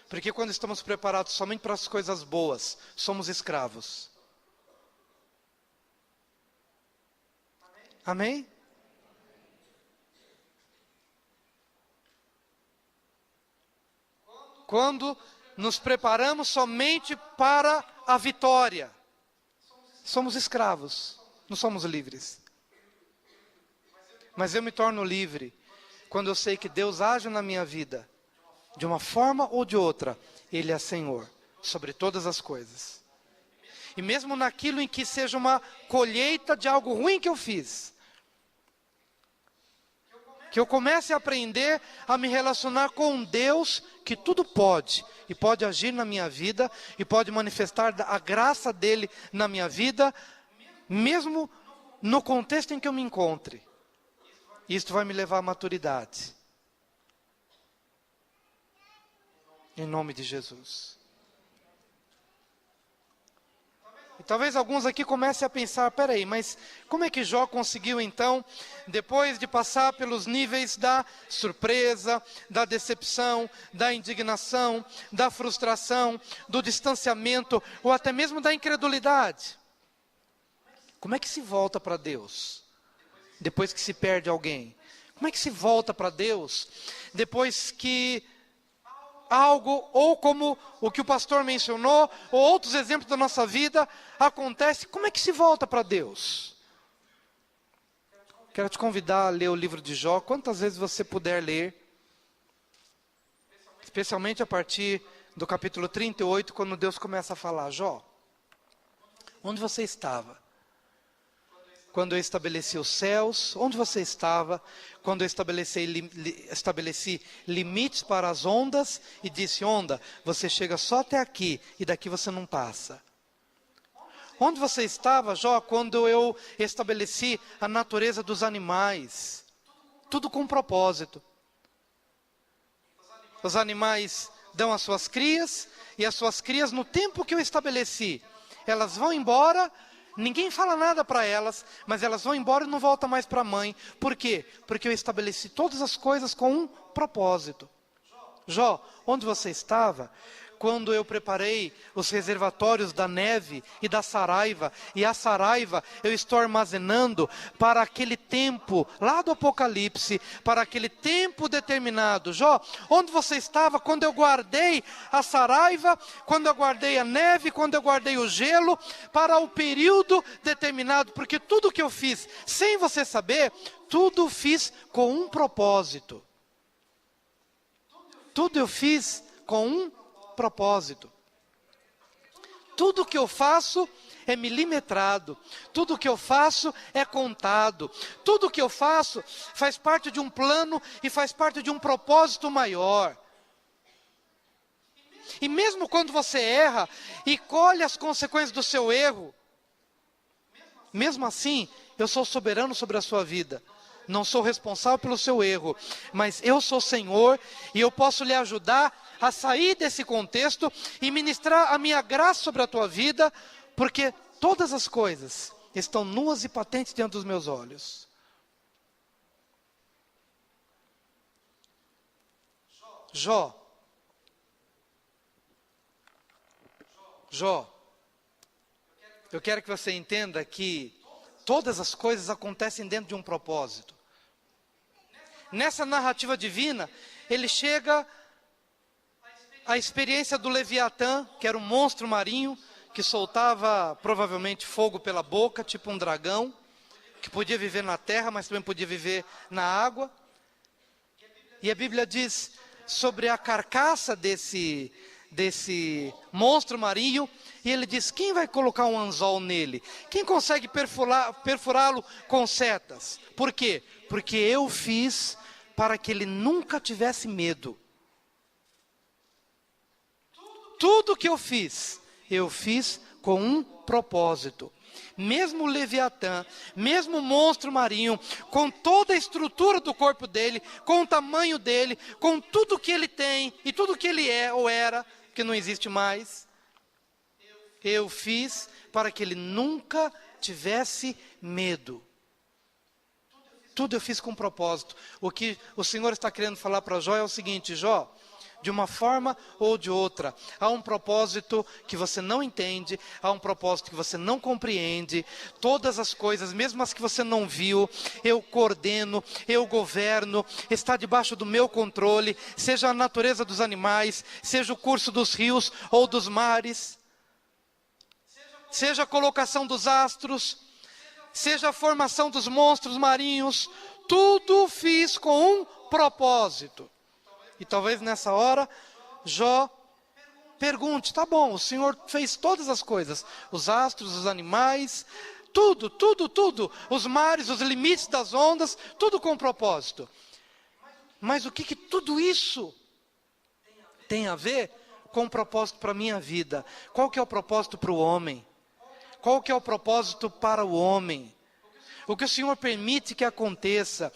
Porque quando estamos preparados somente para as coisas boas, somos escravos. Amém? Quando nos preparamos somente para a vitória, somos escravos, não somos livres. Mas eu me torno livre quando eu sei que Deus age na minha vida. De uma forma ou de outra, Ele é Senhor sobre todas as coisas. E mesmo naquilo em que seja uma colheita de algo ruim que eu fiz, que eu comece a aprender a me relacionar com um Deus que tudo pode, e pode agir na minha vida, e pode manifestar a graça dEle na minha vida, mesmo no contexto em que eu me encontre. Isto vai me levar à maturidade. Em nome de Jesus. E talvez alguns aqui comecem a pensar, peraí, mas como é que Jó conseguiu então, depois de passar pelos níveis da surpresa, da decepção, da indignação, da frustração, do distanciamento, ou até mesmo da incredulidade? Como é que se volta para Deus, depois que se perde alguém? Como é que se volta para Deus, depois que algo, ou como o que o pastor mencionou, ou outros exemplos da nossa vida, acontece, como é que se volta para Deus? Quero te convidar a ler o livro de Jó, quantas vezes você puder ler, especialmente a partir do capítulo 38, quando Deus começa a falar, Jó, onde você estava? Quando eu estabeleci os céus, onde você estava? Quando eu estabeleci limites para as ondas e disse, onda, você chega só até aqui e daqui você não passa. Onde você estava, Jó, quando eu estabeleci a natureza dos animais? tudo com propósito. Os animais dão as suas crias, e as suas crias, no tempo que eu estabeleci, elas vão embora, ninguém fala nada para elas, mas elas vão embora e não voltam mais para a mãe. Por quê? Porque eu estabeleci todas as coisas com um propósito. Jó, onde você estava quando eu preparei os reservatórios da neve e da saraiva, e a saraiva eu estou armazenando para aquele tempo, lá do Apocalipse, para aquele tempo determinado. Jó, onde você estava quando eu guardei a saraiva, quando eu guardei a neve, quando eu guardei o gelo, para o período determinado? Porque tudo que eu fiz, sem você saber, tudo fiz com um propósito. Tudo eu fiz com um propósito. Tudo que eu faço é milimetrado, tudo que eu faço é contado, tudo que eu faço faz parte de um plano e faz parte de um propósito maior. E mesmo quando você erra e colhe as consequências do seu erro, mesmo assim, eu sou soberano sobre a sua vida. Não sou responsável pelo seu erro, mas eu sou Senhor e eu posso lhe ajudar a sair desse contexto e ministrar a minha graça sobre a tua vida, porque todas as coisas estão nuas e patentes diante dos meus olhos. Jó, eu quero que você entenda que todas as coisas acontecem dentro de um propósito. Nessa narrativa divina, ele chega à experiência do Leviatã, que era um monstro marinho, que soltava provavelmente fogo pela boca, tipo um dragão, que podia viver na terra, mas também podia viver na água. E a Bíblia diz sobre a carcaça desse monstro marinho, e ele diz: quem vai colocar um anzol nele? Quem consegue perfurá-lo com setas? Por quê? Porque eu fiz para que ele nunca tivesse medo. Tudo que eu fiz com um propósito. Mesmo o Leviatã, mesmo o monstro marinho, com toda a estrutura do corpo dele, com o tamanho dele, com tudo que ele tem e tudo que ele é ou era, que não existe mais, eu fiz para que ele nunca tivesse medo. Tudo eu fiz com propósito. O que o Senhor está querendo falar para Jó é o seguinte: Jó, de uma forma ou de outra, há um propósito que você não entende, há um propósito que você não compreende. Todas as coisas, mesmo as que você não viu, eu coordeno, eu governo, está debaixo do meu controle, seja a natureza dos animais, seja o curso dos rios ou dos mares, seja a colocação dos astros, seja a formação dos monstros marinhos, tudo fiz com um propósito. E talvez nessa hora, Jó pergunte: tá bom, o Senhor fez todas as coisas, os astros, os animais, tudo, os mares, os limites das ondas, tudo com propósito. Mas o que tudo isso tem a ver com o propósito para a minha vida? Qual que é o propósito para o homem? Qual que é o propósito para o homem? O que o Senhor permite que aconteça,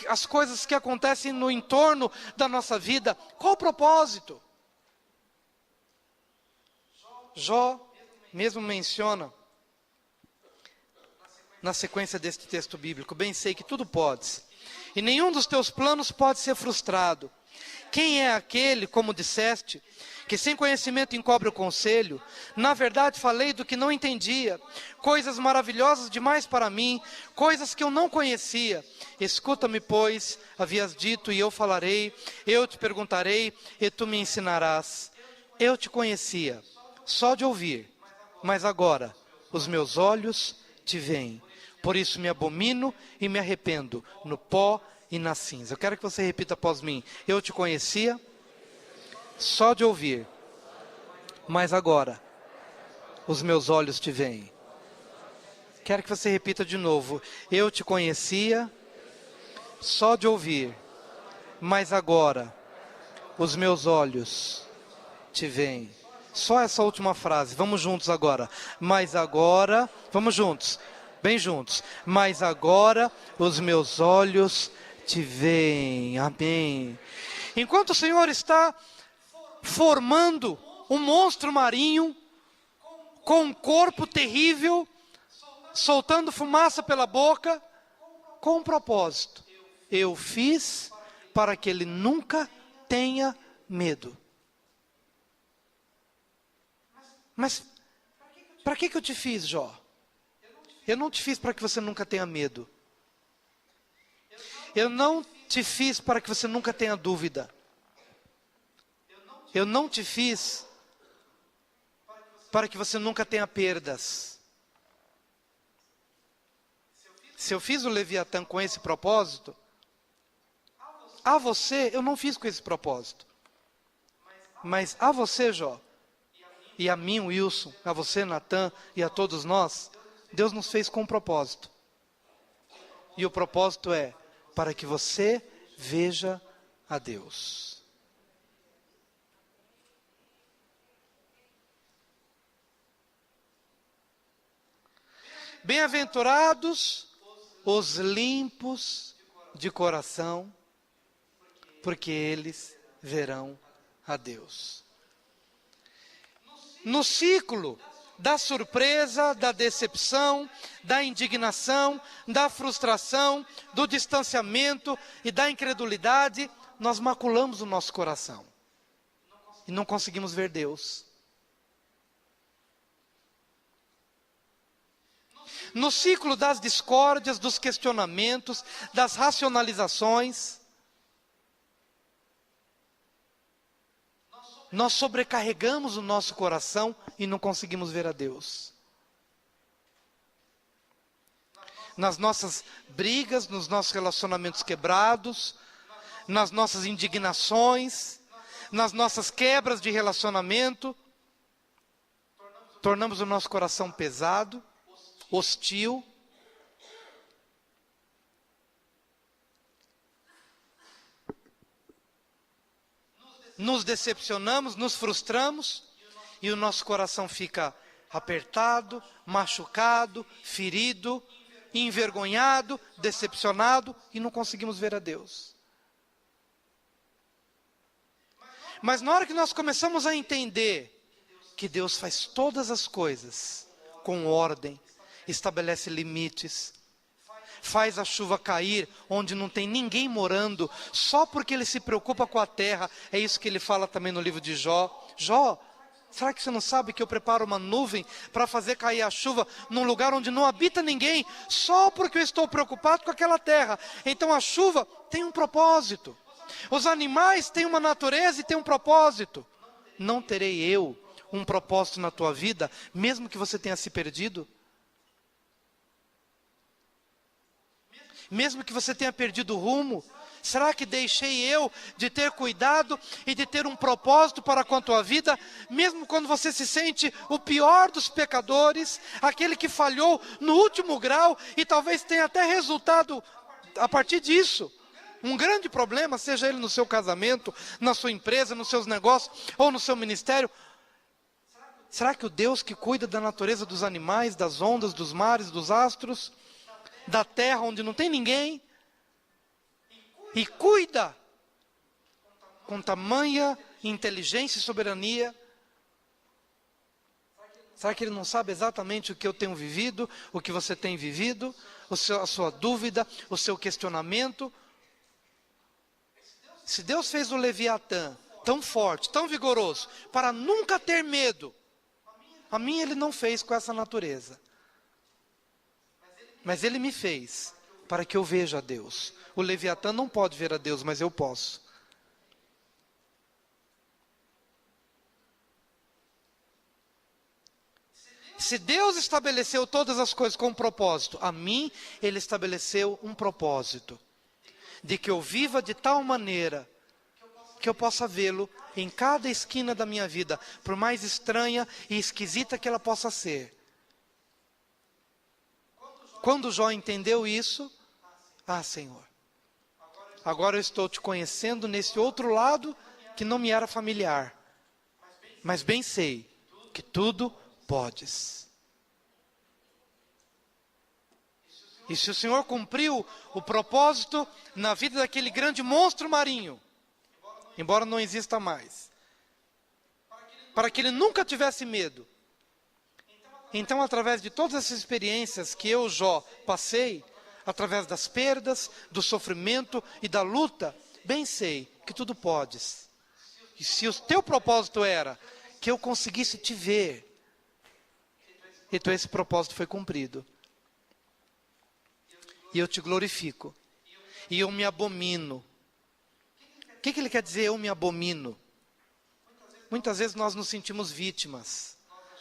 as coisas que acontecem no entorno da nossa vida, qual o propósito? Jó mesmo menciona, na sequência deste texto bíblico: bem sei que tudo podes, e nenhum dos teus planos pode ser frustrado. Quem é aquele, como disseste, que sem conhecimento encobre o conselho? Na verdade falei do que não entendia, coisas maravilhosas demais para mim, coisas que eu não conhecia. Escuta-me, pois, havias dito, e eu falarei, eu te perguntarei, e tu me ensinarás. Eu te conhecia, só de ouvir, mas agora os meus olhos te veem. Por isso me abomino e me arrependo no pó e na cinza. Eu quero que você repita após mim: eu te conhecia só de ouvir, mas agora os meus olhos te veem. Quero que você repita de novo: eu te conhecia só de ouvir, mas agora os meus olhos te veem. Só essa última frase, vamos juntos agora. Mas agora, vamos juntos, bem juntos. Mas agora os meus olhos te veem. Amém. Enquanto o Senhor está formando um monstro marinho com um corpo terrível, soltando fumaça pela boca, com um propósito. Eu fiz para que ele nunca tenha medo. Mas para que eu te fiz, Jó? Eu não te fiz para que você nunca tenha medo. Eu não te fiz para que você nunca tenha dúvida. Eu não te fiz para que você nunca tenha perdas. Se eu fiz o Leviatã com esse propósito, a você eu não fiz com esse propósito. Mas a você, Jó, e a mim, Wilson, a você, Natan, e a todos nós, Deus nos fez com um propósito. E o propósito é para que você veja a Deus. Bem-aventurados os limpos de coração, porque eles verão a Deus. No ciclo da surpresa, da decepção, da indignação, da frustração, do distanciamento e da incredulidade, nós maculamos o nosso coração e não conseguimos ver Deus. No ciclo das discórdias, dos questionamentos, das racionalizações, nós sobrecarregamos o nosso coração e não conseguimos ver a Deus. Nas nossas brigas, nos nossos relacionamentos quebrados, nas nossas indignações, nas nossas quebras de relacionamento, tornamos o nosso coração pesado, hostil. Nos decepcionamos, nos frustramos e o nosso coração fica apertado, machucado, ferido, envergonhado, decepcionado e não conseguimos ver a Deus. Mas na hora que nós começamos a entender que Deus faz todas as coisas com ordem, estabelece limites, faz a chuva cair onde não tem ninguém morando, só porque ele se preocupa com a terra. É isso que ele fala também no livro de Jó. Jó, será que você não sabe que eu preparo uma nuvem para fazer cair a chuva num lugar onde não habita ninguém, só porque eu estou preocupado com aquela terra? Então a chuva tem um propósito. Os animais têm uma natureza e têm um propósito. Não terei eu um propósito na tua vida, mesmo que você tenha se perdido? Mesmo que você tenha perdido o rumo, será que deixei eu de ter cuidado e de ter um propósito para com a tua vida, mesmo quando você se sente o pior dos pecadores, aquele que falhou no último grau e talvez tenha até resultado a partir disso um grande problema, seja ele no seu casamento, na sua empresa, nos seus negócios ou no seu ministério? Será que o Deus que cuida da natureza dos animais, das ondas, dos mares, dos astros, da terra onde não tem ninguém, e cuida com tamanha inteligência e soberania, será que Ele não sabe exatamente o que eu tenho vivido, o que você tem vivido, a sua dúvida, o seu questionamento? Se Deus fez o Leviatã tão forte, tão vigoroso, para nunca ter medo, a mim Ele não fez com essa natureza. Mas Ele me fez para que eu veja a Deus. O Leviatã não pode ver a Deus, mas eu posso. Se Deus estabeleceu todas as coisas com um propósito, a mim Ele estabeleceu um propósito. De que eu viva de tal maneira que eu possa vê-lo em cada esquina da minha vida, por mais estranha e esquisita que ela possa ser. Quando Jó entendeu isso, Senhor, agora eu estou te conhecendo nesse outro lado que não me era familiar, mas bem sei que tudo podes. E se o Senhor cumpriu o propósito na vida daquele grande monstro marinho, embora não exista mais, para que ele nunca tivesse medo, então, através de todas essas experiências que eu, Jó, passei, através das perdas, do sofrimento e da luta, bem sei que tudo podes. E se o teu propósito era que eu conseguisse te ver, então esse propósito foi cumprido. E eu te glorifico. E eu me abomino. O que ele quer dizer, eu me abomino? Muitas vezes nós nos sentimos vítimas.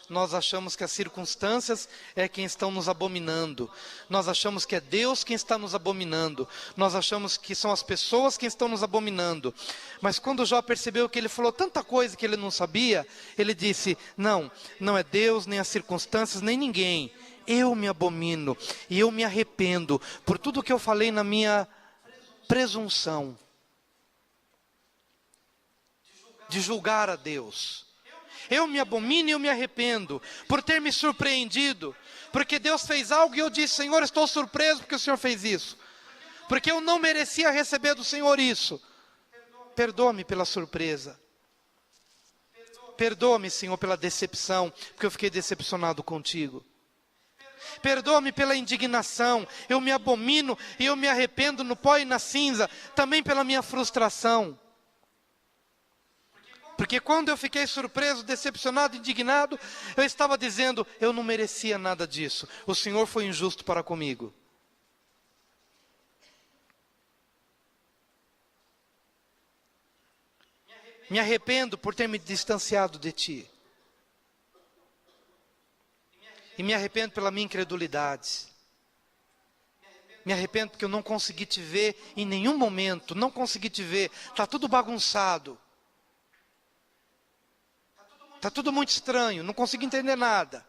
Nós achamos que as circunstâncias é quem estão nos abominando. Nós achamos que é Deus quem está nos abominando. Nós achamos que são as pessoas quem estão nos abominando. Mas quando Jó percebeu que ele falou tanta coisa que ele não sabia, ele disse, não é Deus, nem as circunstâncias, nem ninguém. Eu me abomino e eu me arrependo por tudo que eu falei na minha presunção de julgar a Deus. Eu me abomino e eu me arrependo por ter me surpreendido, porque Deus fez algo e eu disse, Senhor, estou surpreso porque o Senhor fez isso, porque eu não merecia receber do Senhor isso. Perdoa-me pela surpresa. Perdoa-me, Senhor, pela decepção, porque eu fiquei decepcionado contigo. Perdoa-me pela indignação, eu me abomino e eu me arrependo no pó e na cinza, também pela minha frustração. Porque quando eu fiquei surpreso, decepcionado, indignado, eu estava dizendo, eu não merecia nada disso. O Senhor foi injusto para comigo. Me arrependo por ter me distanciado de Ti. E me arrependo pela minha incredulidade. Me arrependo porque eu não consegui Te ver em nenhum momento. Não consegui Te ver. Está tudo bagunçado. Está tudo muito estranho, não consigo entender nada.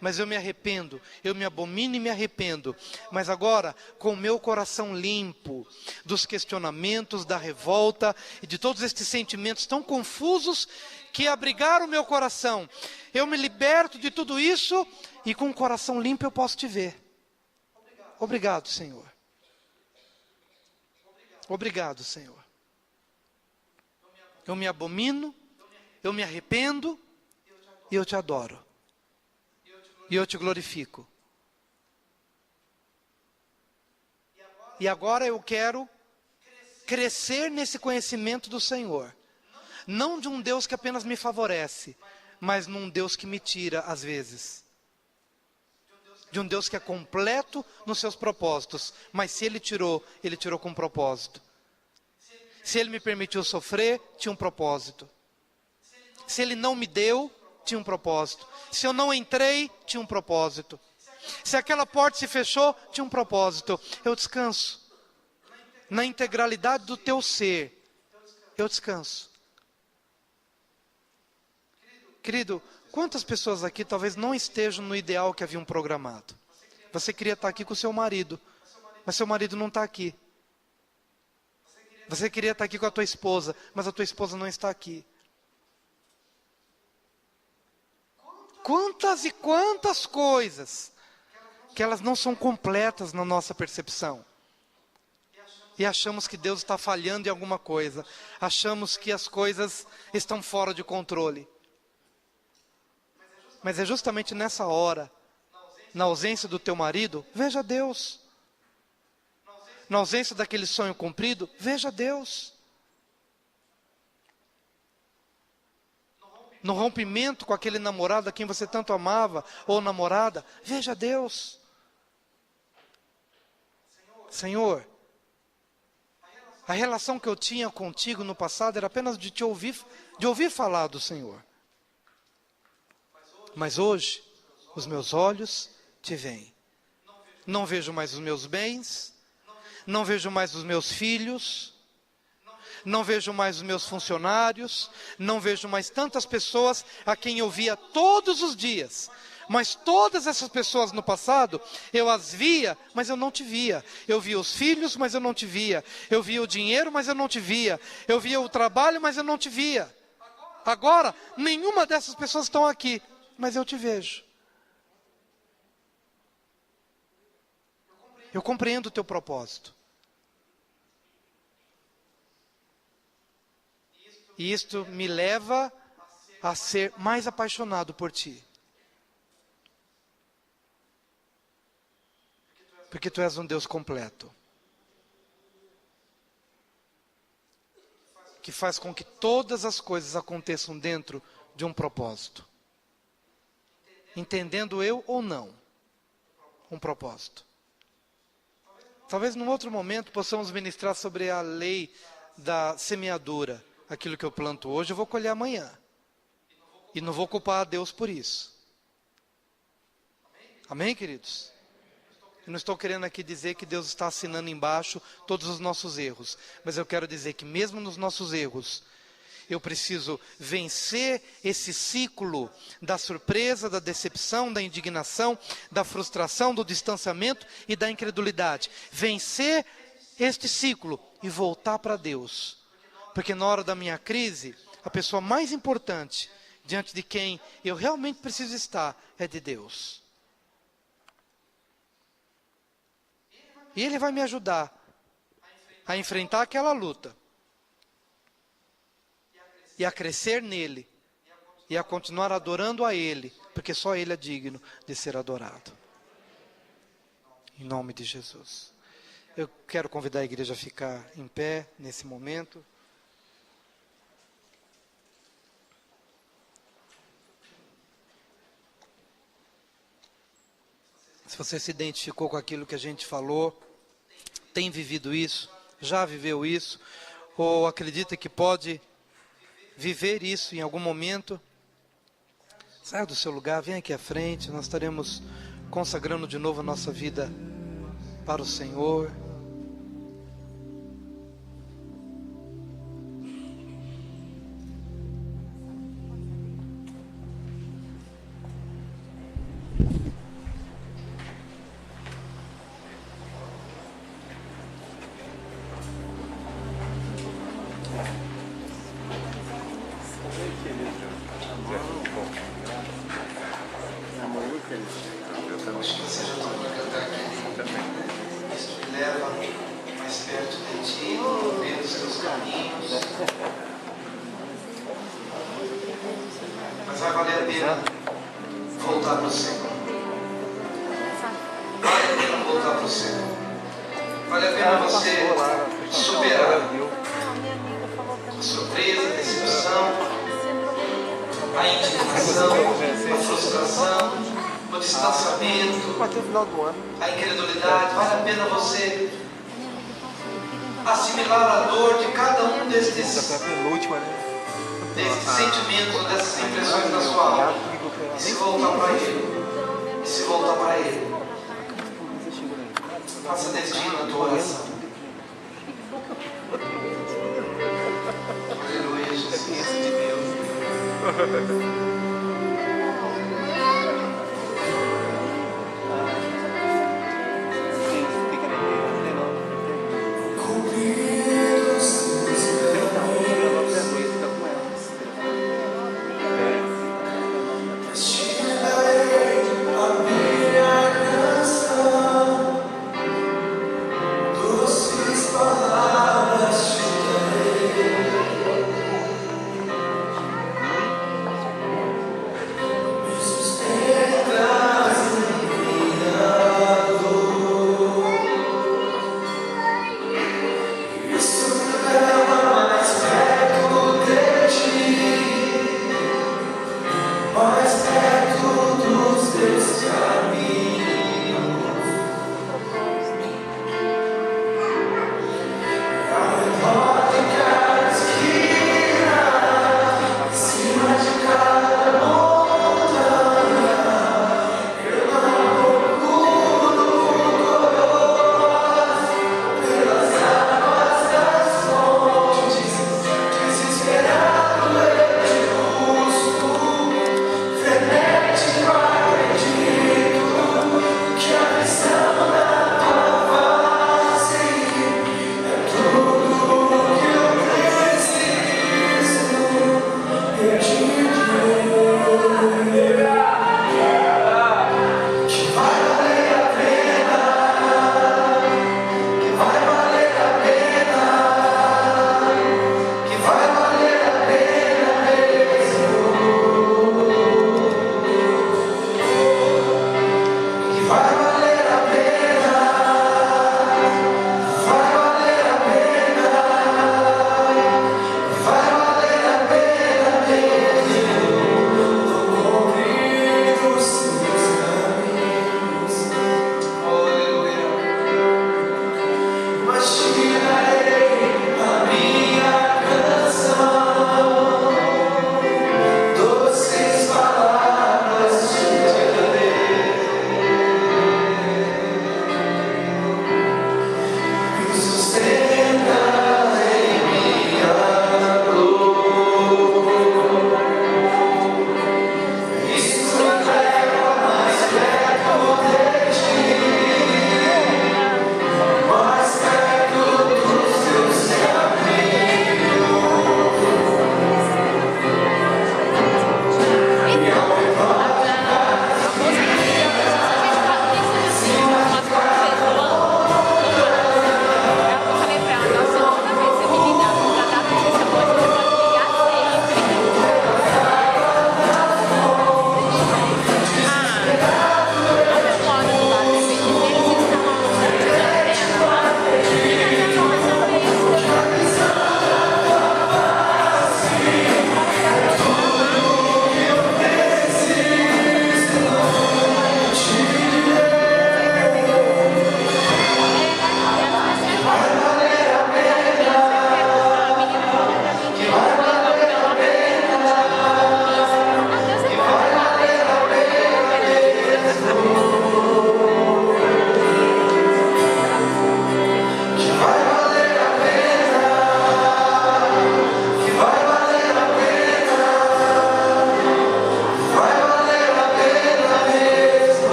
Mas eu me arrependo, eu me abomino e me arrependo. Mas agora, com o meu coração limpo, dos questionamentos, da revolta e de todos estes sentimentos tão confusos que abrigaram o meu coração, eu me liberto de tudo isso e com o coração limpo eu posso Te ver. Obrigado, Senhor. Obrigado, Senhor. Eu me abomino, eu me arrependo e eu Te adoro. E eu Te glorifico. E agora eu quero crescer nesse conhecimento do Senhor. Não de um Deus que apenas me favorece, mas num Deus que me tira às vezes. De um Deus que é completo nos seus propósitos. Mas se Ele tirou com propósito. Se Ele me permitiu sofrer, tinha um propósito. Se Ele não me deu, tinha um propósito. Se eu não entrei, tinha um propósito. Se aquela porta se fechou, tinha um propósito. Eu descanso. Na integralidade do teu ser, eu descanso. Querido, quantas pessoas aqui talvez não estejam no ideal que haviam programado? Você queria estar aqui com o seu marido, mas seu marido não está aqui. Você queria estar aqui com a tua esposa, mas a tua esposa não está aqui. Quantas e quantas coisas que elas não são completas na nossa percepção. E achamos que Deus está falhando em alguma coisa. Achamos que as coisas estão fora de controle. Mas é justamente nessa hora, na ausência do teu marido, veja Deus. Na ausência daquele sonho cumprido, veja Deus. No rompimento com aquele namorado a quem você tanto amava, ou namorada, veja Deus. Senhor, a relação que eu tinha contigo no passado era apenas de ouvir falar do Senhor. Mas hoje, os meus olhos Te veem. Não vejo mais os meus bens, não vejo mais os meus filhos, não vejo mais os meus funcionários, não vejo mais tantas pessoas a quem eu via todos os dias. Mas todas essas pessoas no passado, eu as via, mas eu não Te via. Eu via os filhos, mas eu não Te via. Eu via o dinheiro, mas eu não Te via. Eu via o trabalho, mas eu não Te via. Agora, nenhuma dessas pessoas estão aqui, mas eu Te vejo. Eu compreendo o teu propósito. E isto me leva a ser mais apaixonado por ti. Porque tu és um Deus completo. Que faz com que todas as coisas aconteçam dentro de um propósito. Entendendo eu ou não, um propósito. Talvez num outro momento possamos ministrar sobre a lei da semeadura. Aquilo que eu planto hoje eu vou colher amanhã. E não vou culpar a Deus por isso. Amém, queridos? Eu não estou querendo aqui dizer que Deus está assinando embaixo todos os nossos erros. Mas eu quero dizer que mesmo nos nossos erros, eu preciso vencer esse ciclo da surpresa, da decepção, da indignação, da frustração, do distanciamento e da incredulidade. Vencer este ciclo e voltar para Deus. Porque na hora da minha crise, a pessoa mais importante diante de quem eu realmente preciso estar é de Deus. E Ele vai me ajudar a enfrentar aquela luta. E a crescer nele. E a continuar adorando a Ele. Porque só Ele é digno de ser adorado. Em nome de Jesus. Eu quero convidar a igreja a ficar em pé nesse momento. Se você se identificou com aquilo que a gente falou, tem vivido isso, já viveu isso, ou acredita que pode viver isso em algum momento, saia do seu lugar, venha aqui à frente, nós estaremos consagrando de novo a nossa vida para o Senhor. Mas vai valer a pena voltar para o Senhor. Vale a pena voltar para o Senhor. Vale a pena você superar a surpresa, a decepção, a indignação, a frustração, o distanciamento, a incredulidade. Vale a pena você assimilar a dor de cada um desses sentimentos, dessas impressões da sua alma e se voltar para Ele. E se voltar para Ele. Faça destino a tua oração. Aleluia, Jesus. De Deus.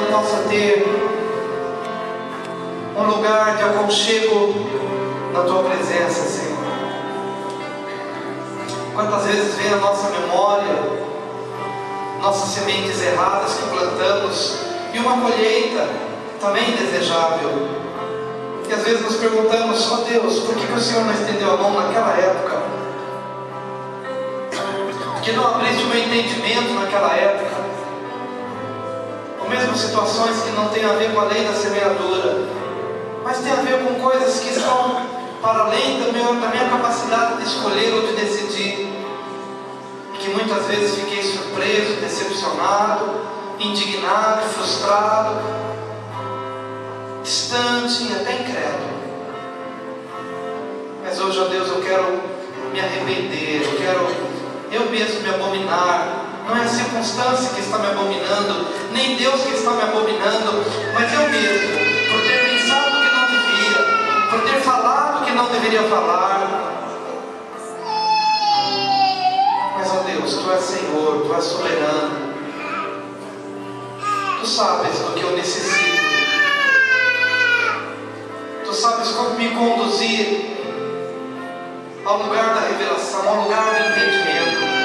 humano possa ter um lugar de aconchego na Tua presença, Senhor. Quantas vezes vem a nossa memória nossas sementes erradas que plantamos e uma colheita também desejável. E às vezes nos perguntamos: ó Deus, por que o Senhor não estendeu a mão naquela época? Por que não abriste o meu entendimento naquela época? Ou mesmo situações que não têm a ver com a lei da semeadura, mas tem a ver com coisas que estão para além da minha capacidade de escolher ou de decidir, e que muitas vezes fiquei surpreso, decepcionado, indignado, frustrado, distante e até incrédulo. Mas hoje, ó Deus, eu quero me arrepender, eu quero eu mesmo me abominar. Não é a circunstância que está me abominando, nem Deus que está me abominando, mas eu mesmo, por ter pensado que não devia, por ter falado que não deveria falar. Mas, ó Deus, Tu és Senhor, Tu és soberano, Tu sabes do que eu necessito, Tu sabes como me conduzir ao lugar da revelação, ao lugar do entendimento.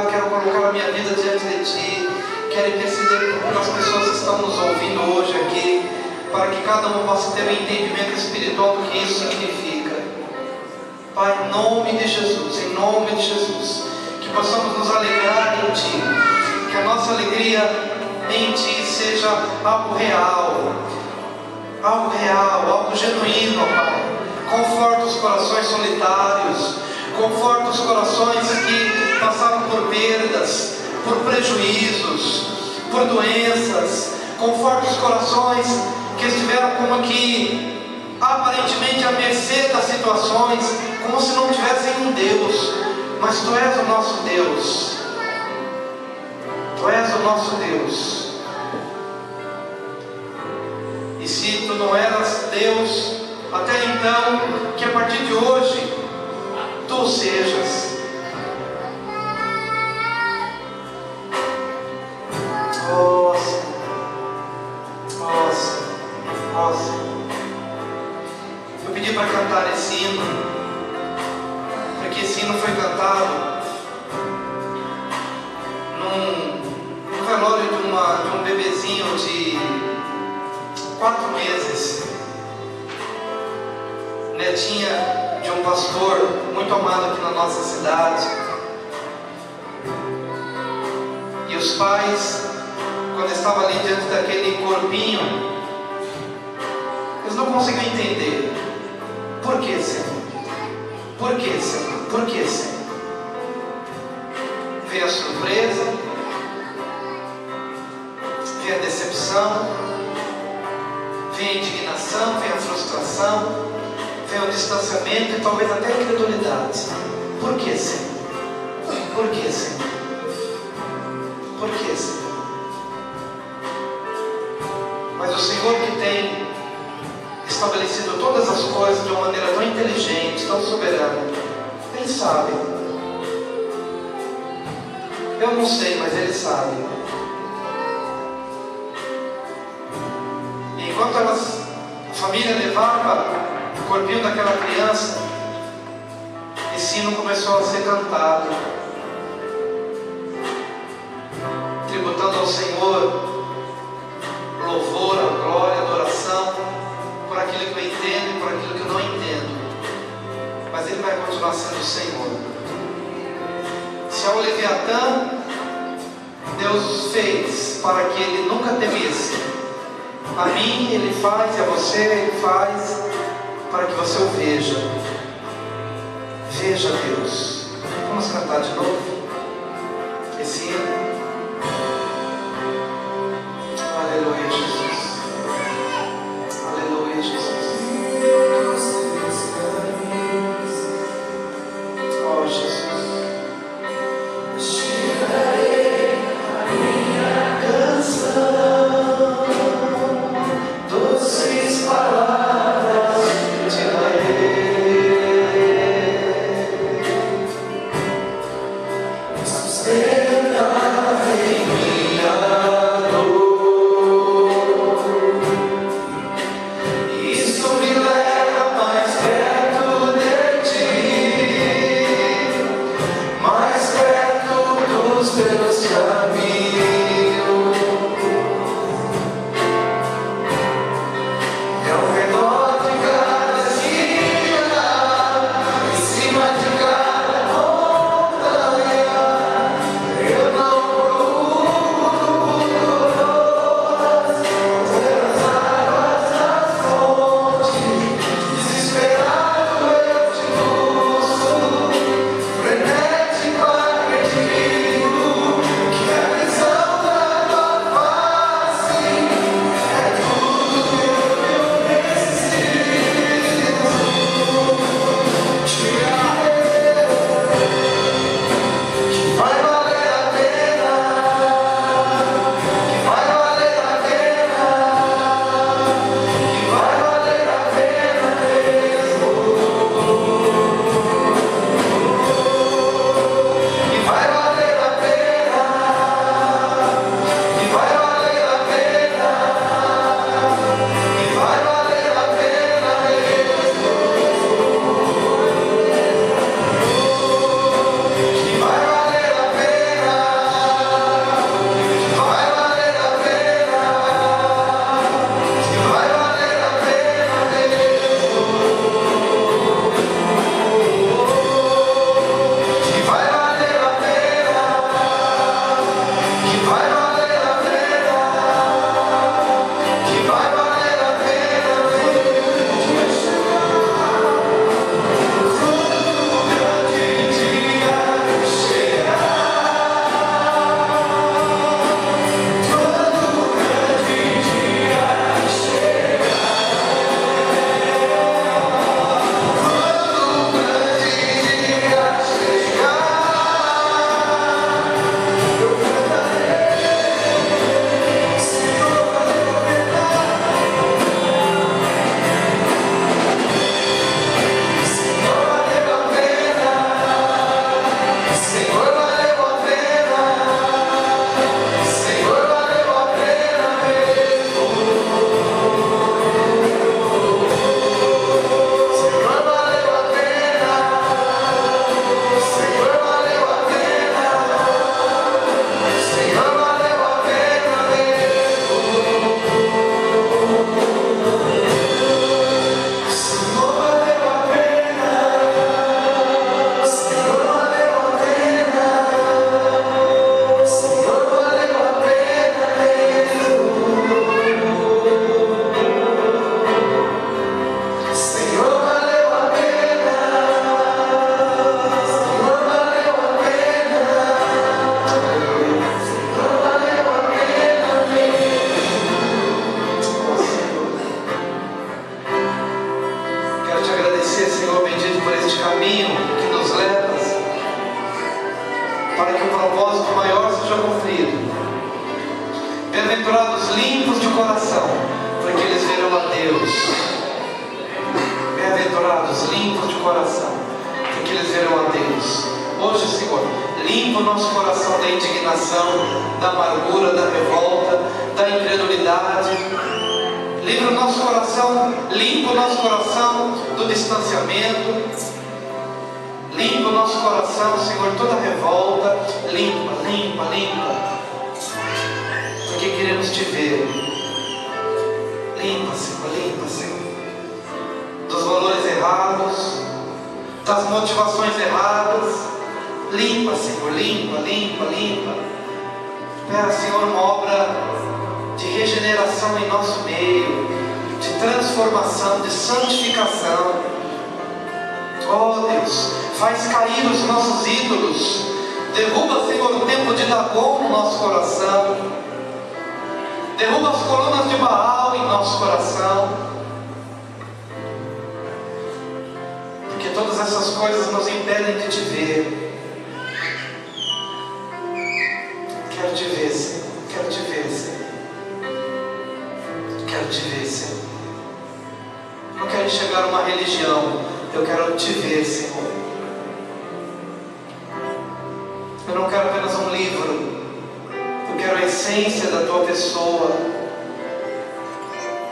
Quero colocar a minha vida diante de Ti. Quero interceder pelas pessoas que estão nos ouvindo hoje aqui, para que cada um possa ter um entendimento espiritual do que isso significa. Pai, em nome de Jesus, que possamos nos alegrar em Ti, que a nossa alegria em Ti seja algo real, algo genuíno, Pai. Conforta os corações solitários, conforta os corações que passaram por perdas, por prejuízos, por doenças. Conforta os corações que estiveram como aqui, aparentemente à mercê das situações, como se não tivessem um Deus. Mas Tu és o nosso Deus, Tu és o nosso Deus. E se Tu não eras Deus até então, que a partir de hoje Tu sejas. Nossa. Eu pedi para cantar esse hino, porque esse hino foi cantado num velório de um bebezinho de 4 meses, netinha de um pastor muito amado aqui na nossa cidade. E os pais, quando estavam ali diante daquele corpinho, eles não conseguiam entender. Por que, Senhor? Por que, Senhor? Por que, Senhor? Veio a surpresa, veio a decepção, veio a indignação, veio a frustração, veio o distanciamento e talvez até a incredulidade. Por que, Senhor? Por que, Senhor? Por que, Senhor? Mas o Senhor, que tem estabelecido todas as coisas de uma maneira tão inteligente, tão soberana, Ele sabe. Eu não sei, mas Ele sabe. E enquanto a família levava o corpinho daquela criança, esse hino começou a ser cantado, tributando ao Senhor louvor, a glória, a adoração, por aquilo que eu entendo e por aquilo que eu não entendo. Mas Ele vai continuar sendo o Senhor. Se ao Leviatã Deus fez para que ele nunca temesse, a mim Ele faz e a você Ele faz para que você o veja. Veja Deus. Vamos cantar de novo esse hino. Aleluia, Jesus. Aleluia, Jesus. Oh, Jesus. Tirarei a minha canção, doces palavras te darei, sustentar. caminho que nos leva para que o propósito maior seja cumprido. Bem-aventurados limpos de coração, porque eles verão a Deus. Bem-aventurados limpos de coração, porque eles verão a Deus. Hoje, Senhor, limpa o nosso coração da indignação, da amargura, da revolta, da incredulidade. Livra o nosso coração, limpa o nosso coração do distanciamento. Limpa o nosso coração, Senhor, toda revolta. Limpa, limpa, limpa. Porque queremos te ver. Limpa, Senhor, dos valores errados, das motivações erradas. Limpa, Senhor, limpa, limpa, limpa. Espera, Senhor, uma obra de regeneração em nosso meio, de transformação, de santificação. Oh Deus, faz cair os nossos ídolos. Derruba, Senhor, o templo de Dagon no nosso coração. Derruba as colunas de Baal em nosso coração. Porque todas essas coisas nos impedem de te ver. Quero te ver, Senhor. Quero te ver, Senhor. Quero te ver, Senhor. Não quero enxergar uma religião. Eu quero te ver, Senhor. Eu não quero apenas um livro. Eu quero a essência da tua pessoa,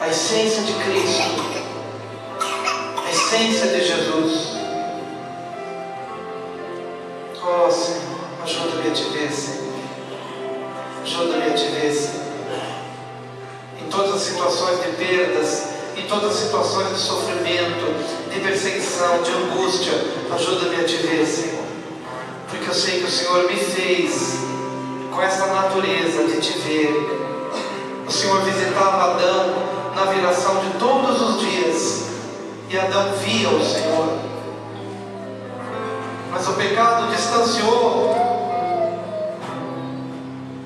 a essência de Cristo, a essência de Jesus. Oh Senhor, ajuda-me a te ver, Senhor. Ajuda-me a te ver, Senhor. Em todas as situações de perdas, em todas as situações de sofrimento, de perseguição, de angústia, ajuda-me a te ver, Senhor. Porque eu sei que o Senhor me fez com essa natureza de te ver. O Senhor visitava Adão na viração de todos os dias, e Adão via o Senhor. Mas o pecado distanciou.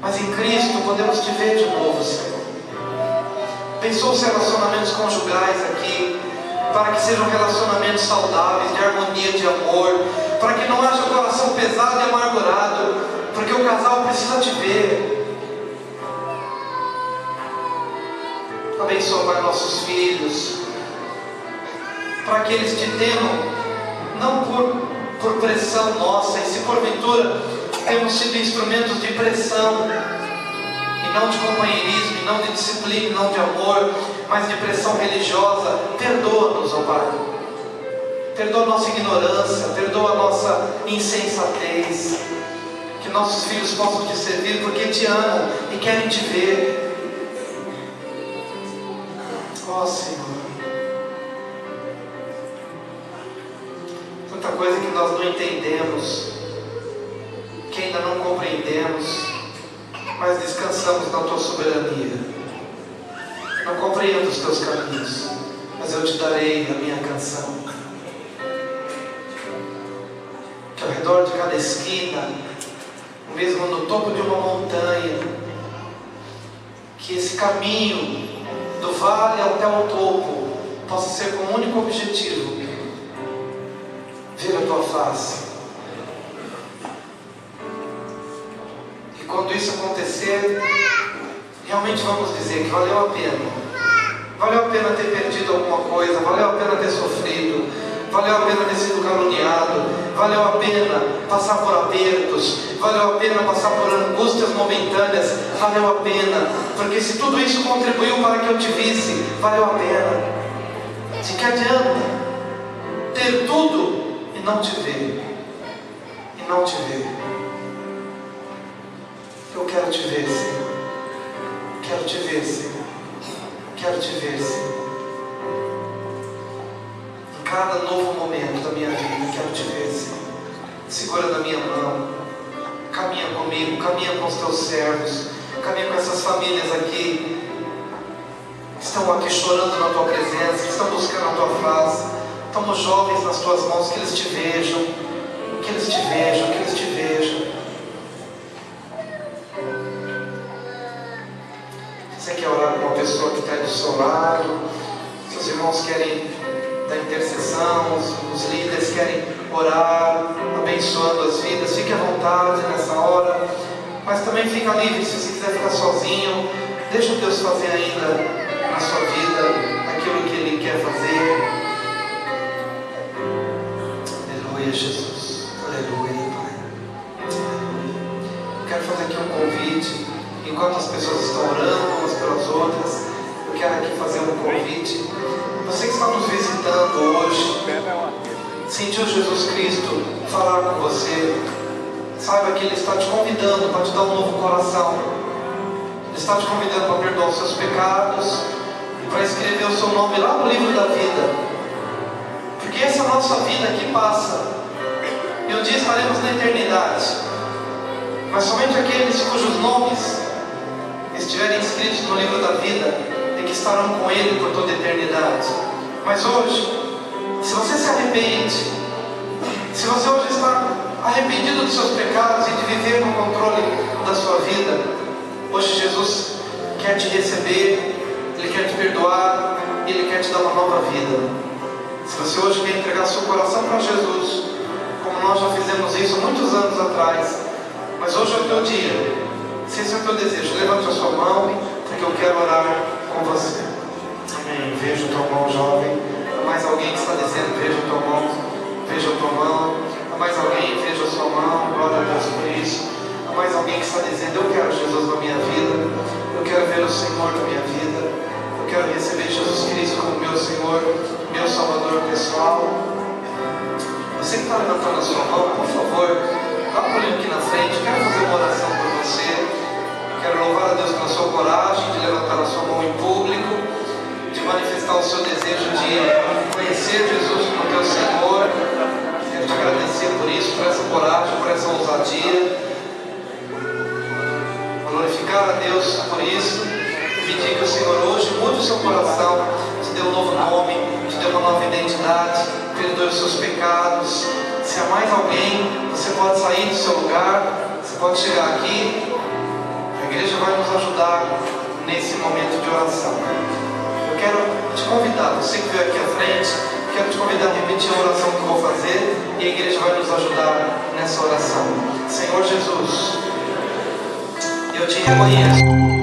Mas em Cristo podemos te ver de novo, Senhor. Abençoa os relacionamentos conjugais aqui, para que sejam relacionamentos saudáveis, de harmonia, de amor, para que não haja coração pesado e amargurado, porque o casal precisa te ver. Abençoa, Pai, nossos filhos, para que eles te temam, não por pressão nossa, e se porventura temos sido instrumentos de pressão, e não de companheirismo, e não de disciplina, e não de amor, mas de pressão religiosa, perdoa-nos, ó Pai. Perdoa a nossa ignorância, perdoa a nossa insensatez. Que nossos filhos possam te servir porque te amam e querem te ver. Ó Senhor, tanta coisa que nós não entendemos, que ainda não compreendemos, mas descansamos na tua soberania. Não compreendo os teus caminhos, mas eu te darei a minha canção. Que ao redor de cada esquina, mesmo no topo de uma montanha, que esse caminho do vale até o topo possa ser com o único objetivo: ver a tua face. E quando isso acontecer, realmente vamos dizer que valeu a pena. Valeu a pena ter perdido alguma coisa, valeu a pena ter sofrido, valeu a pena ter sido caluniado, valeu a pena passar por apertos, valeu a pena passar por angústias momentâneas, valeu a pena, porque se tudo isso contribuiu para que eu te visse, valeu a pena. De que adianta ter tudo e não te ver? E não te ver. Eu quero te ver, Senhor. Quero te ver, Senhor. Quero te ver, Senhor. Em cada novo momento da minha vida, quero te ver, Senhor. Segura na minha mão. Caminha comigo, caminha com os teus servos. Caminha com essas famílias aqui que estão aqui chorando na tua presença, que estão buscando a tua face. Toma os jovens nas tuas mãos, que eles te vejam, que eles te vejam, que eles te vejam. Você quer orar com uma pessoa que está do seu lado? Seus irmãos querem da intercessão, os líderes querem orar, abençoando as vidas. Fique à vontade nessa hora, mas também fica livre se você quiser ficar sozinho. Deixa Deus fazer ainda na sua vida aquilo que Ele quer fazer. Aleluia, Jesus. Aleluia, Pai. Aleluia. Quero fazer aqui um convite. Enquanto as pessoas estão orando umas pelas outras, eu quero aqui fazer um convite. Você que está nos visitando hoje, sentiu Jesus Cristo falar com você, saiba que Ele está te convidando para te dar um novo coração. Ele está te convidando para perdoar os seus pecados e para escrever o seu nome lá no livro da vida. Porque essa nossa vida aqui passa e um dia estaremos na eternidade. Mas somente aqueles cujos nomes estiverem escritos no livro da vida e que estarão com Ele por toda a eternidade. Mas hoje, se você se arrepende, se você hoje está arrependido dos seus pecados e de viver no controle da sua vida, hoje Jesus quer te receber, Ele quer te perdoar, Ele quer te dar uma nova vida. Se você hoje quer entregar seu coração para Jesus, como nós já fizemos isso muitos anos atrás, mas hoje é o teu dia. Se esse é o teu desejo, levante a sua mão, porque eu quero orar com você. Amém. Veja a tua mão, jovem. Há mais alguém que está dizendo, veja a tua mão, veja a tua mão. Há mais alguém, veja a sua mão, glória a Deus por isso. Há mais alguém que está dizendo, eu quero Jesus na minha vida, eu quero ver o Senhor na minha vida, eu quero receber Jesus Cristo como meu Senhor, meu Salvador pessoal. Você que está levantando a sua mão, por favor, dá um pulinho aqui na frente. Quero fazer uma oração por você. Quero louvar a Deus pela sua coragem de levantar a sua mão em público, de manifestar o seu desejo de conhecer Jesus como teu Senhor. Quero te agradecer por isso, por essa coragem, por essa ousadia. Glorificar a Deus por isso. Pedir que o Senhor hoje mude o seu coração, te dê um novo nome, te dê uma nova identidade, perdoe os seus pecados. Se há mais alguém, você pode sair do seu lugar, você pode chegar aqui. A igreja vai nos ajudar nesse momento de oração. Eu quero te convidar, você que veio aqui à frente, quero te convidar a repetir a oração que eu vou fazer e a igreja vai nos ajudar nessa oração. Senhor Jesus, eu te reconheço